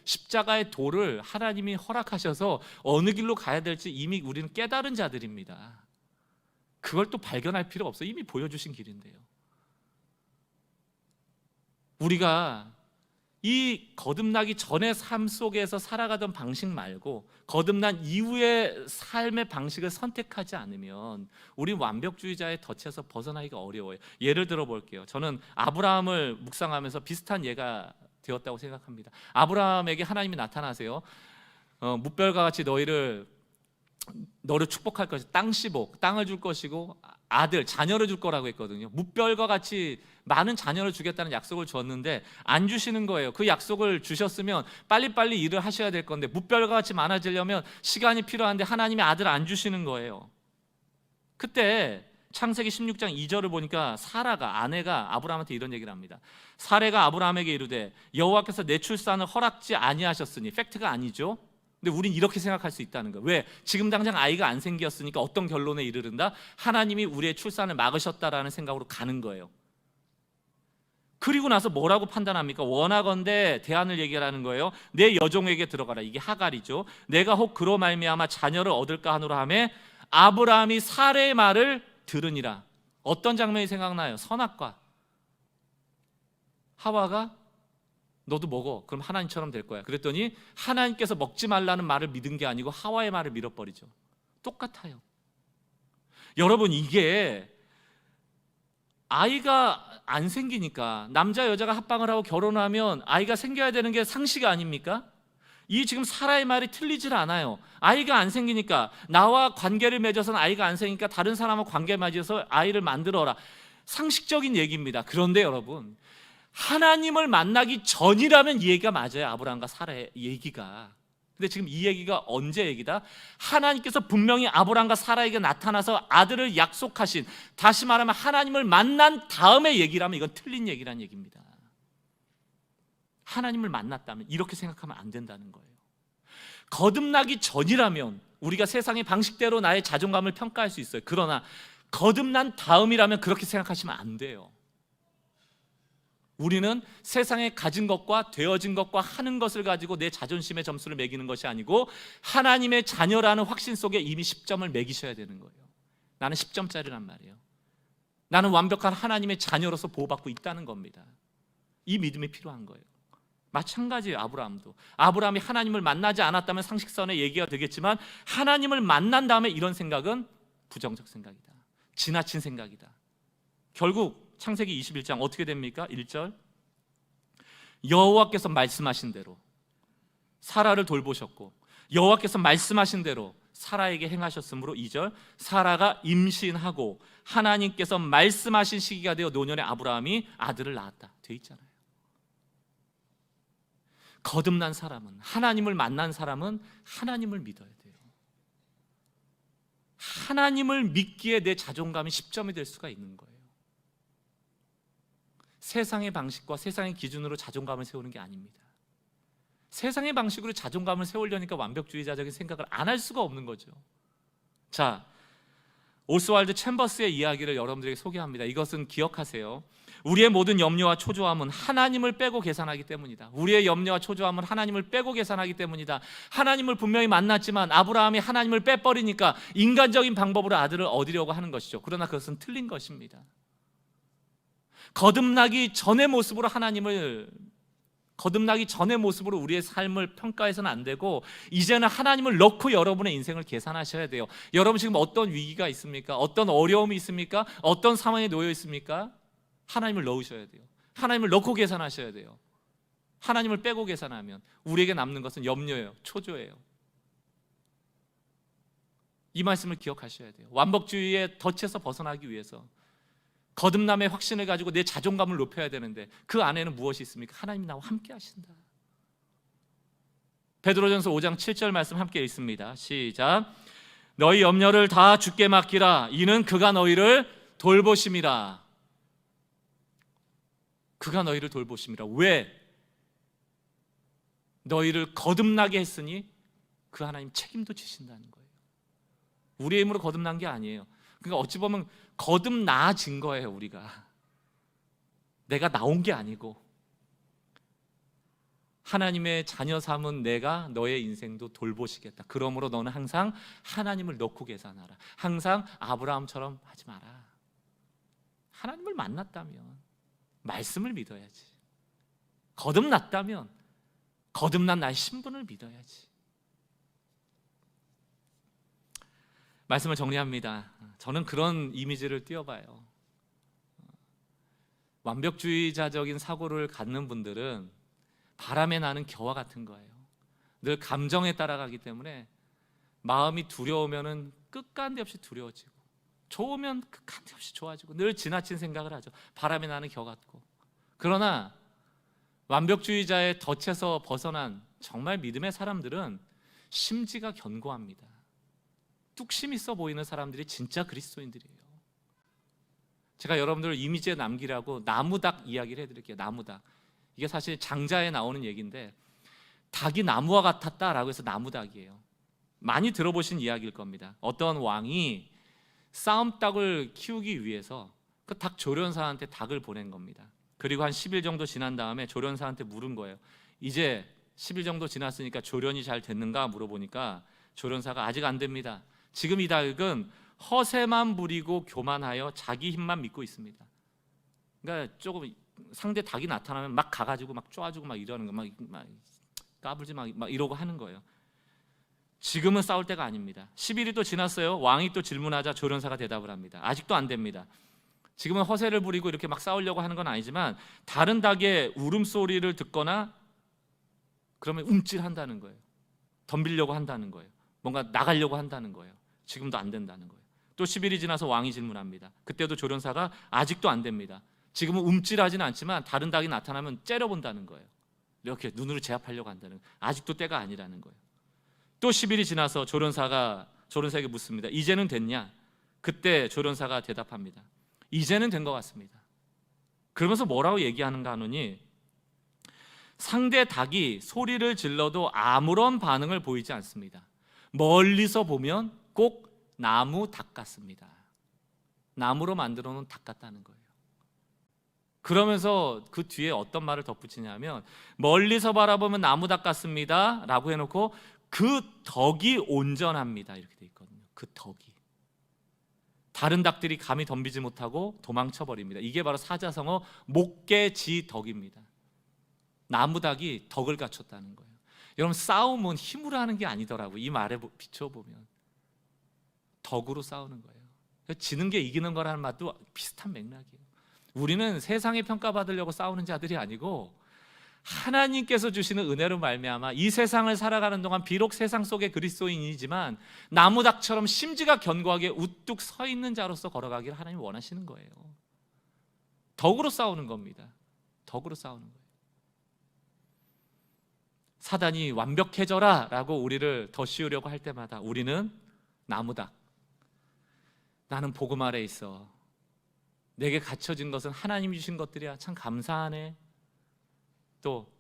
Speaker 1: 십자가의 도를 하나님이 허락하셔서 어느 길로 가야 될지 이미 우리는 깨달은 자들입니다. 그걸 또 발견할 필요 없어요. 이미 보여주신 길인데요. 우리가 이 거듭나기 전의 삶 속에서 살아가던 방식 말고 거듭난 이후의 삶의 방식을 선택하지 않으면 우리 완벽주의자의 덫에서 벗어나기가 어려워요. 예를 들어 볼게요. 저는 아브라함을 묵상하면서 비슷한 예가 되었다고 생각합니다. 아브라함에게 하나님이 나타나세요. 무별과 같이 너를 축복할 것이고 땅을 줄 것이고 자녀를 줄 거라고 했거든요. 무별과 같이 많은 자녀를 주겠다는 약속을 줬는데 안 주시는 거예요. 그 약속을 주셨으면 빨리빨리 일을 하셔야 될 건데 무별과 같이 많아지려면 시간이 필요한데 하나님이 아들 안 주시는 거예요. 그때 창세기 16장 2절을 보니까 아내가 아브라함한테 이런 얘기를 합니다. 사레가 아브라함에게 이르되 여호와께서 내 출산을 허락지 아니하셨으니, 팩트가 아니죠. 근데 우린 이렇게 생각할 수 있다는 거예요. 왜? 지금 당장 아이가 안 생겼으니까 어떤 결론에 이르른다? 하나님이 우리의 출산을 막으셨다라는 생각으로 가는 거예요. 그리고 나서 뭐라고 판단합니까? 원하건대 대안을 얘기하는 거예요. 내 여종에게 들어가라. 이게 하갈이죠. 내가 혹 그로 말미암아 자녀를 얻을까 하노라 하매 아브라함이 사레의 말을 들으니라. 어떤 장면이 생각나요? 선악과. 하와가 너도 먹어. 그럼 하나님처럼 될 거야. 그랬더니 하나님께서 먹지 말라는 말을 믿은 게 아니고 하와의 말을 믿어버리죠. 똑같아요. 여러분, 이게 아이가 안 생기니까 남자 여자가 합방을 하고 결혼하면 아이가 생겨야 되는 게 상식 아닙니까? 이 지금 사라의 말이 틀리질 않아요. 아이가 안 생기니까, 나와 관계를 맺어서는 아이가 안 생기니까 다른 사람과 관계 맺어서 아이를 만들어라. 상식적인 얘기입니다. 그런데 여러분, 하나님을 만나기 전이라면 이 얘기가 맞아요. 아브라함과 사라의 얘기가. 근데 지금 이 얘기가 언제 얘기다? 하나님께서 분명히 아브라함과 사라에게 나타나서 아들을 약속하신, 다시 말하면 하나님을 만난 다음의 얘기라면 이건 틀린 얘기란 얘기입니다. 하나님을 만났다면 이렇게 생각하면 안 된다는 거예요. 거듭나기 전이라면 우리가 세상의 방식대로 나의 자존감을 평가할 수 있어요. 그러나 거듭난 다음이라면 그렇게 생각하시면 안 돼요. 우리는 세상에 가진 것과 되어진 것과 하는 것을 가지고 내 자존심의 점수를 매기는 것이 아니고 하나님의 자녀라는 확신 속에 이미 10점을 매기셔야 되는 거예요. 나는 10점짜리란 말이에요. 나는 완벽한 하나님의 자녀로서 보호받고 있다는 겁니다. 이 믿음이 필요한 거예요. 마찬가지예요. 아브라함이 하나님을 만나지 않았다면 상식선의 얘기가 되겠지만 하나님을 만난 다음에 이런 생각은 부정적 생각이다. 지나친 생각이다. 결국 창세기 21장 어떻게 됩니까? 1절 여호와께서 말씀하신 대로 사라를 돌보셨고 여호와께서 말씀하신 대로 사라에게 행하셨으므로 2절 사라가 임신하고 하나님께서 말씀하신 시기가 되어 노년에 아브라함이 아들을 낳았다. 돼 있잖아요. 거듭난 사람은, 하나님을 만난 사람은 하나님을 믿어야 돼요. 하나님을 믿기에 내 자존감이 10점이 될 수가 있는 거예요. 세상의 방식과 세상의 기준으로 자존감을 세우는 게 아닙니다. 세상의 방식으로 자존감을 세우려니까 완벽주의자적인 생각을 안 할 수가 없는 거죠. 자, 오스왈드 챔버스의 이야기를 여러분들에게 소개합니다. 이것은 기억하세요. 우리의 모든 염려와 초조함은 하나님을 빼고 계산하기 때문이다. 우리의 염려와 초조함은 하나님을 빼고 계산하기 때문이다. 하나님을 분명히 만났지만 아브라함이 하나님을 빼버리니까 인간적인 방법으로 아들을 얻으려고 하는 것이죠. 그러나 그것은 틀린 것입니다. 거듭나기 전의 모습으로 우리의 삶을 평가해서는 안 되고 이제는 하나님을 넣고 여러분의 인생을 계산하셔야 돼요. 여러분 지금 어떤 위기가 있습니까? 어떤 어려움이 있습니까? 어떤 상황에 놓여 있습니까? 하나님을 넣으셔야 돼요. 하나님을 넣고 계산하셔야 돼요. 하나님을 빼고 계산하면 우리에게 남는 것은 염려예요. 초조예요. 이 말씀을 기억하셔야 돼요. 완벽주의의 덫에서 벗어나기 위해서 거듭남의 확신을 가지고 내 자존감을 높여야 되는데 그 안에는 무엇이 있습니까? 하나님이 나와 함께 하신다. 베드로전서 5장 7절 말씀 함께 읽습니다. 시작. 너희 염려를 다 주께 맡기라. 이는 그가 너희를 돌보심이라. 그가 너희를 돌보심이라. 왜? 너희를 거듭나게 했으니 그 하나님 책임도 지신다는 거예요. 우리의 힘으로 거듭난 게 아니에요. 그러니까 어찌 보면 거듭나진 거예요. 우리가 내가 나온 게 아니고 하나님의 자녀 삼은 내가 너의 인생도 돌보시겠다. 그러므로 너는 항상 하나님을 넣고 계산하라. 항상 아브라함처럼 하지 마라. 하나님을 만났다면 말씀을 믿어야지. 거듭났다면 거듭난 나의 신분을 믿어야지. 말씀을 정리합니다. 저는 그런 이미지를 띄워봐요. 완벽주의자적인 사고를 갖는 분들은 바람에 나는 겨와 같은 거예요. 늘 감정에 따라가기 때문에 마음이 두려우면은 끝간데 없이 두려워지고 좋으면 끝간데 없이 좋아지고 늘 지나친 생각을 하죠. 바람에 나는 겨 같고. 그러나 완벽주의자의 덫에서 벗어난 정말 믿음의 사람들은 심지가 견고합니다. 뚝심 있어 보이는 사람들이 진짜 그리스도인들이에요. 제가 여러분들 이미지에 남기라고 나무닭 이야기를 해드릴게요. 나무닭. 이게 사실 장자에 나오는 얘기인데 닭이 나무와 같았다라고 해서 나무닭이에요. 많이 들어보신 이야기일 겁니다. 어떤 왕이 싸움닭을 키우기 위해서 그 닭 조련사한테 닭을 보낸 겁니다. 그리고 한 10일 정도 지난 다음에 조련사한테 물은 거예요. 이제 10일 정도 지났으니까 조련이 잘 됐는가 물어보니까 조련사가 아직 안 됩니다. 지금 이 닭은 허세만 부리고 교만하여 자기 힘만 믿고 있습니다. 그러니까 조금 상대 닭이 나타나면 막 가가지고 막 쪼아주고 막 이러는 거, 막 까불지 막 이러고 하는 거예요. 지금은 싸울 때가 아닙니다. 11일이 또 지났어요. 왕이 또 질문하자 조련사가 대답을 합니다. 아직도 안 됩니다. 지금은 허세를 부리고 이렇게 막 싸우려고 하는 건 아니지만 다른 닭의 울음소리를 듣거나 그러면 움찔한다는 거예요. 덤비려고 한다는 거예요. 뭔가 나가려고 한다는 거예요. 지금도 안 된다는 거예요. 또 10일이 지나서 왕이 질문합니다. 그때도 조련사가 아직도 안 됩니다. 지금은 움찔하지는 않지만 다른 닭이 나타나면 째려본다는 거예요. 이렇게 눈으로 제압하려고 한다는 거예요. 아직도 때가 아니라는 거예요. 또 10일이 지나서 조련사에게 묻습니다. 이제는 됐냐? 그때 조련사가 대답합니다. 이제는 된 것 같습니다. 그러면서 뭐라고 얘기하는가 하느니 상대 닭이 소리를 질러도 아무런 반응을 보이지 않습니다. 멀리서 보면 꼭 나무 닭 같습니다. 나무로 만들어 놓은 닭 같다는 거예요. 그러면서 그 뒤에 어떤 말을 덧붙이냐면 멀리서 바라보면 나무 닭 같습니다 라고 해놓고 그 덕이 온전합니다 이렇게 돼 있거든요. 그 덕이 다른 닭들이 감히 덤비지 못하고 도망쳐 버립니다. 이게 바로 사자성어 목계지덕입니다. 나무 닭이 덕을 갖췄다는 거예요. 여러분 싸움은 힘으로 하는 게 아니더라고요. 이 말에 비춰보면 덕으로 싸우는 거예요. 지는 게 이기는 거라는 말도 비슷한 맥락이에요. 우리는 세상에 평가받으려고 싸우는 자들이 아니고 하나님께서 주시는 은혜로 말미암아 이 세상을 살아가는 동안 비록 세상 속의 그리스도인이지만 나무닭처럼 심지가 견고하게 우뚝 서 있는 자로서 걸어가기를 하나님 원하시는 거예요. 덕으로 싸우는 겁니다. 덕으로 싸우는 거예요. 사단이 완벽해져라 라고 우리를 더 씌우려고 할 때마다 우리는 나무닭, 나는 복음 아래 있어. 내게 갖춰진 것은 하나님이 주신 것들이야. 참 감사하네. 또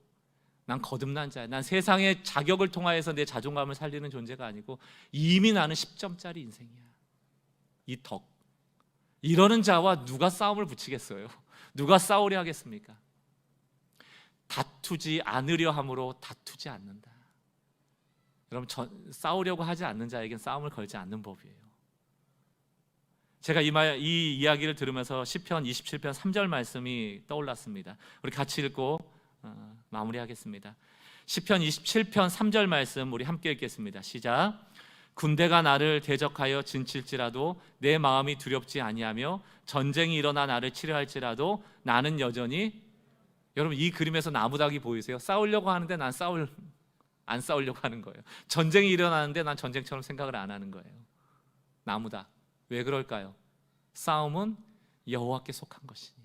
Speaker 1: 난 거듭난 자야. 난 세상의 자격을 통하여서 내 자존감을 살리는 존재가 아니고 이미 나는 10점짜리 인생이야. 이 덕. 이러는 자와 누가 싸움을 붙이겠어요? 누가 싸우려 하겠습니까? 다투지 않으려 함으로 다투지 않는다. 여러분 싸우려고 하지 않는 자에겐 싸움을 걸지 않는 법이에요. 제가 이 이야기를 들으면서 시편 27편 3절 말씀이 떠올랐습니다. 우리 같이 읽고 마무리하겠습니다. 시편 27편 3절 말씀 우리 함께 읽겠습니다. 시작. 군대가 나를 대적하여 진칠지라도 내 마음이 두렵지 아니하며 전쟁이 일어나 나를 치료할지라도 나는 여전히. 여러분 이 그림에서 나무닭이 보이세요? 싸우려고 하는데 난 안 싸우려고 하는 거예요. 전쟁이 일어나는데 난 전쟁처럼 생각을 안 하는 거예요. 나무닭. 왜 그럴까요? 싸움은 여호와께 속한 것이니.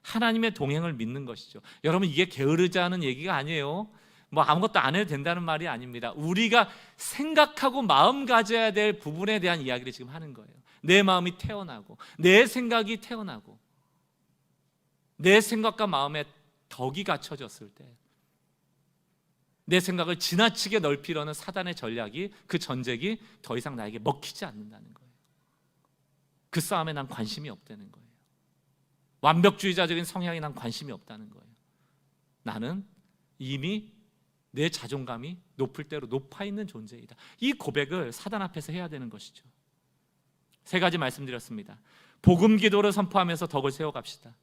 Speaker 1: 하나님의 동행을 믿는 것이죠. 여러분, 이게 게으르자는 얘기가 아니에요. 뭐 아무것도 안 해도 된다는 말이 아닙니다. 우리가 생각하고 마음 가져야 될 부분에 대한 이야기를 지금 하는 거예요. 내 마음이 태어나고 내 생각이 태어나고 내 생각과 마음에 덕이 갖춰졌을 때 내 생각을 지나치게 넓히려는 사단의 전략이, 그 전쟁이 더 이상 나에게 먹히지 않는다는 거예요. 그 싸움에 난 관심이 없다는 거예요. 완벽주의자적인 성향에 난 관심이 없다는 거예요. 나는 이미 내 자존감이 높을 대로 높아 있는 존재이다. 이 고백을 사단 앞에서 해야 되는 것이죠. 3가지 말씀드렸습니다. 복음 기도를 선포하면서 덕을 세워갑시다.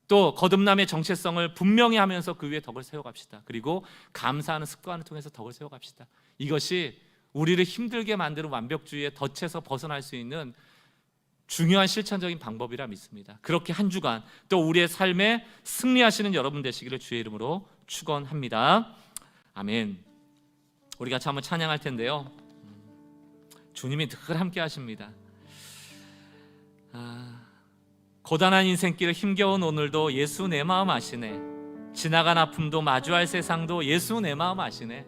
Speaker 1: 또 거듭남의 정체성을 분명히 하면서 그 위에 덕을 세워갑시다. 그리고 감사하는 습관을 통해서 덕을 세워갑시다. 이것이 우리를 힘들게 만드는 완벽주의의 덫에서 벗어날 수 있는 중요한 실천적인 방법이라 믿습니다. 그렇게 한 주간 또 우리의 삶에 승리하시는 여러분 되시기를 주의 이름으로 축원합니다. 아멘. 우리 같이 한번 찬양할 텐데요. 주님이 늘 함께 하십니다. 고단한 인생길 힘겨운 오늘도 예수 내 마음 아시네. 지나간 아픔도 마주할 세상도 예수 내 마음 아시네.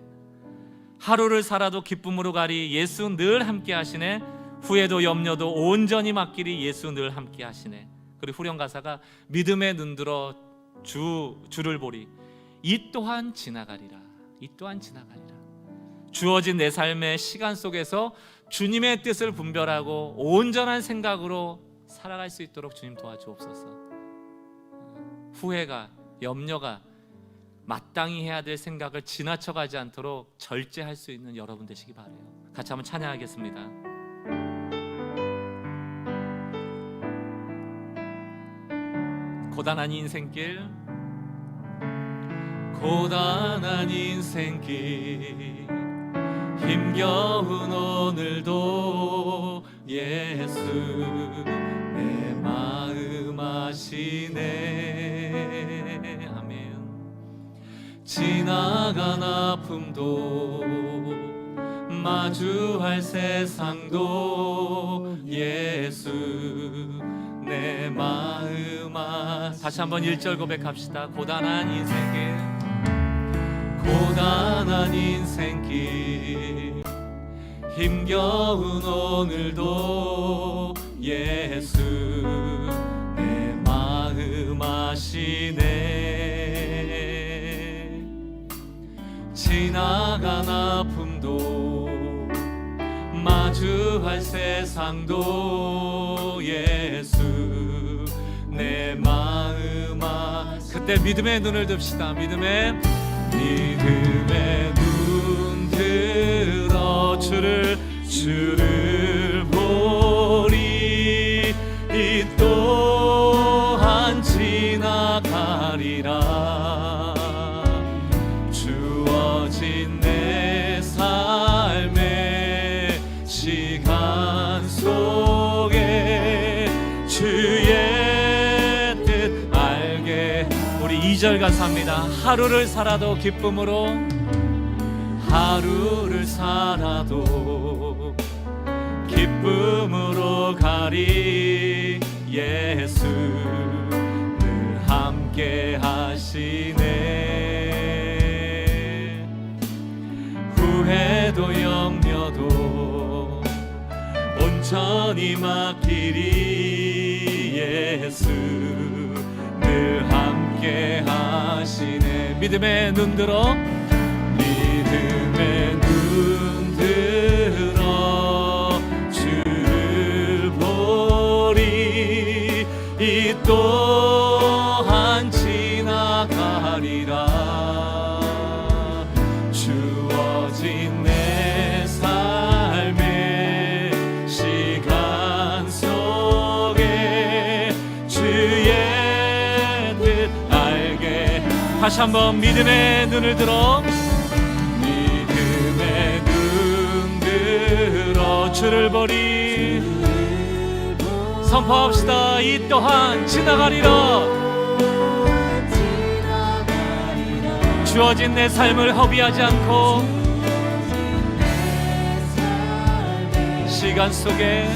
Speaker 1: 하루를 살아도 기쁨으로 가리 예수 늘 함께 하시네. 후회도 염려도 온전히 맡기리 예수 늘 함께 하시네. 그리고 후렴 가사가 믿음에 눈들어 주를 보리 이 또한 지나가리라. 이 또한 지나가리라. 주어진 내 삶의 시간 속에서 주님의 뜻을 분별하고 온전한 생각으로 살아갈 수 있도록 주님 도와주옵소서. 후회가, 염려가 마땅히 해야 될 생각을 지나쳐가지 않도록 절제할 수 있는 여러분 되시기 바라요. 같이 한번 찬양하겠습니다. 고단한 인생길, 고단한 인생길 힘겨운 오늘도 예수 내 마음 아시네. 아멘. 지나간 아픔도 마주할 세상도 예수 내 마음 다시 한번 1절 고백합시다. 고단한 인생길, 고단한 인생길 힘겨운 오늘도 예수 내 마음 아시네. 지나간 아픔도 마주할 세상도 예수 내 마음 그때 믿음의 눈을 듭시다. 믿음의 눈 들어 주를 보리 이 또한 지나가리라. 주어진 내 삶의 시간 속에 주의 뜻 알게. 우리 2절 가사입니다. 하루를 살아도 기쁨으로, 하루를 살아도 기쁨으로 가리 예수 늘 함께 하시네. 후회도 염려도 온전히 맡기리 예수 늘 함께 하시네. 믿음의 눈 들어, 믿음의 눈 들어 주를 보리 이 또한 지나가리라. 주어진 내 삶의 시간 속에 주의 뜻 알게. 다시 한번 믿음의 눈을 들어, 믿음의 눈 들어 주를 보리. 선포합시다. 이 또한 지나가리라. 주어진 내 삶을 허비하지 않고 시간 속에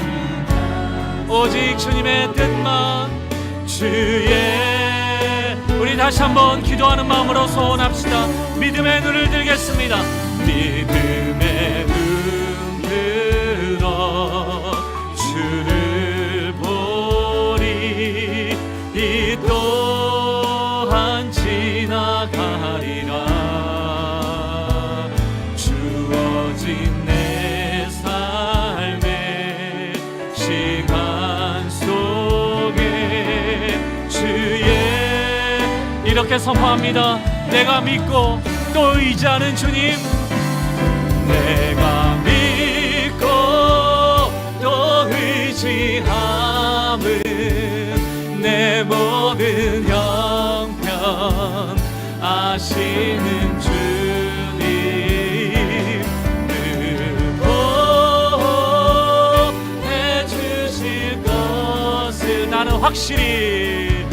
Speaker 1: 오직 주님의 뜻만 주의 우리 다시 한번 기도하는 마음으로 소원합시다. 믿음의 눈을 들겠습니다. 믿음의 눈 들어 주를 보리. 이 또한 지나가리라. 주어진 내 삶의 시간 속에 주의 이렇게 선포합니다. 내가 믿고 또 의지하는 주님, 내가 믿고 또 의지함은 내 모든 형편 아시는 주님, 늘 보호해 주실 것을 나는 확실히.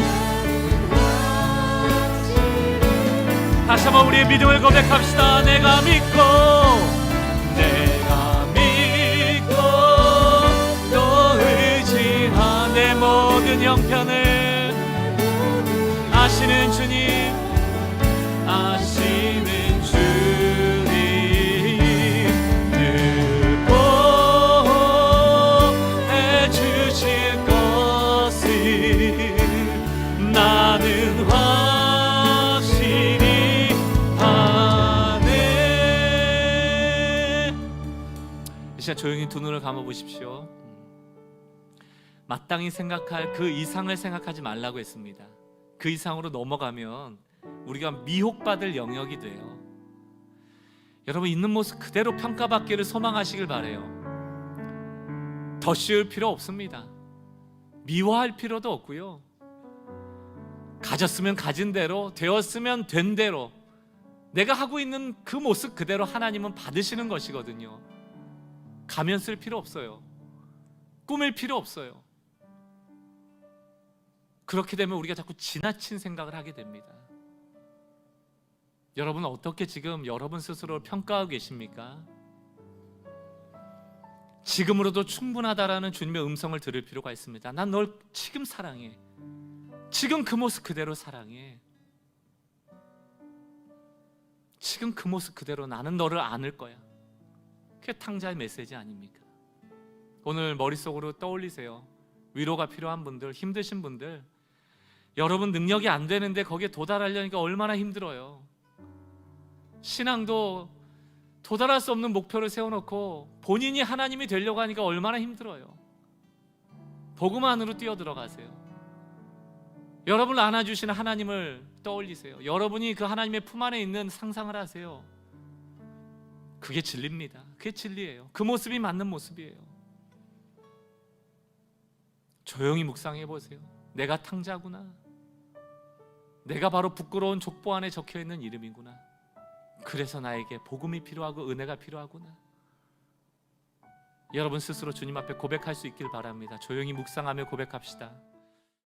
Speaker 1: 다시 한번 우리의 믿음을 고백합시다. 내가 믿고 또 의지한 내 모든 형편을 아시는 주님, 아시는 주님, 늘 보호해 주실 것을 나는 확실히 아네. 이 시간 조용히 두 눈을 감아 보십시오. 마땅히 생각할 그 이상을 생각하지 말라고 했습니다. 그 이상으로 넘어가면 우리가 미혹받을 영역이 돼요. 여러분, 있는 모습 그대로 평가받기를 소망하시길 바래요. 더 씌울 필요 없습니다. 미워할 필요도 없고요. 가졌으면 가진 대로, 되었으면 된 대로 내가 하고 있는 그 모습 그대로 하나님은 받으시는 것이거든요. 가면 쓸 필요 없어요. 꾸밀 필요 없어요. 그렇게 되면 우리가 자꾸 지나친 생각을 하게 됩니다. 여러분, 어떻게 지금 여러분 스스로를 평가하고 계십니까? 지금으로도 충분하다라는 주님의 음성을 들을 필요가 있습니다. 난 널 지금 사랑해. 지금 그 모습 그대로 사랑해. 지금 그 모습 그대로 나는 너를 안을 거야. 그게 탕자의 메시지 아닙니까? 오늘 머릿속으로 떠올리세요. 위로가 필요한 분들, 힘드신 분들, 여러분 능력이 안 되는데 거기에 도달하려니까 얼마나 힘들어요. 신앙도 도달할 수 없는 목표를 세워놓고 본인이 하나님이 되려고 하니까 얼마나 힘들어요. 복음 안으로 뛰어들어가세요. 여러분을 안아주시는 하나님을 떠올리세요. 여러분이 그 하나님의 품 안에 있는 상상을 하세요. 그게 진리입니다. 그게 진리예요. 그 모습이 맞는 모습이에요. 조용히 묵상해 보세요. 내가 탕자구나. 내가 바로 부끄러운 족보 안에 적혀있는 이름이구나. 그래서 나에게 복음이 필요하고 은혜가 필요하구나. 여러분 스스로 주님 앞에 고백할 수 있길 바랍니다. 조용히 묵상하며 고백합시다.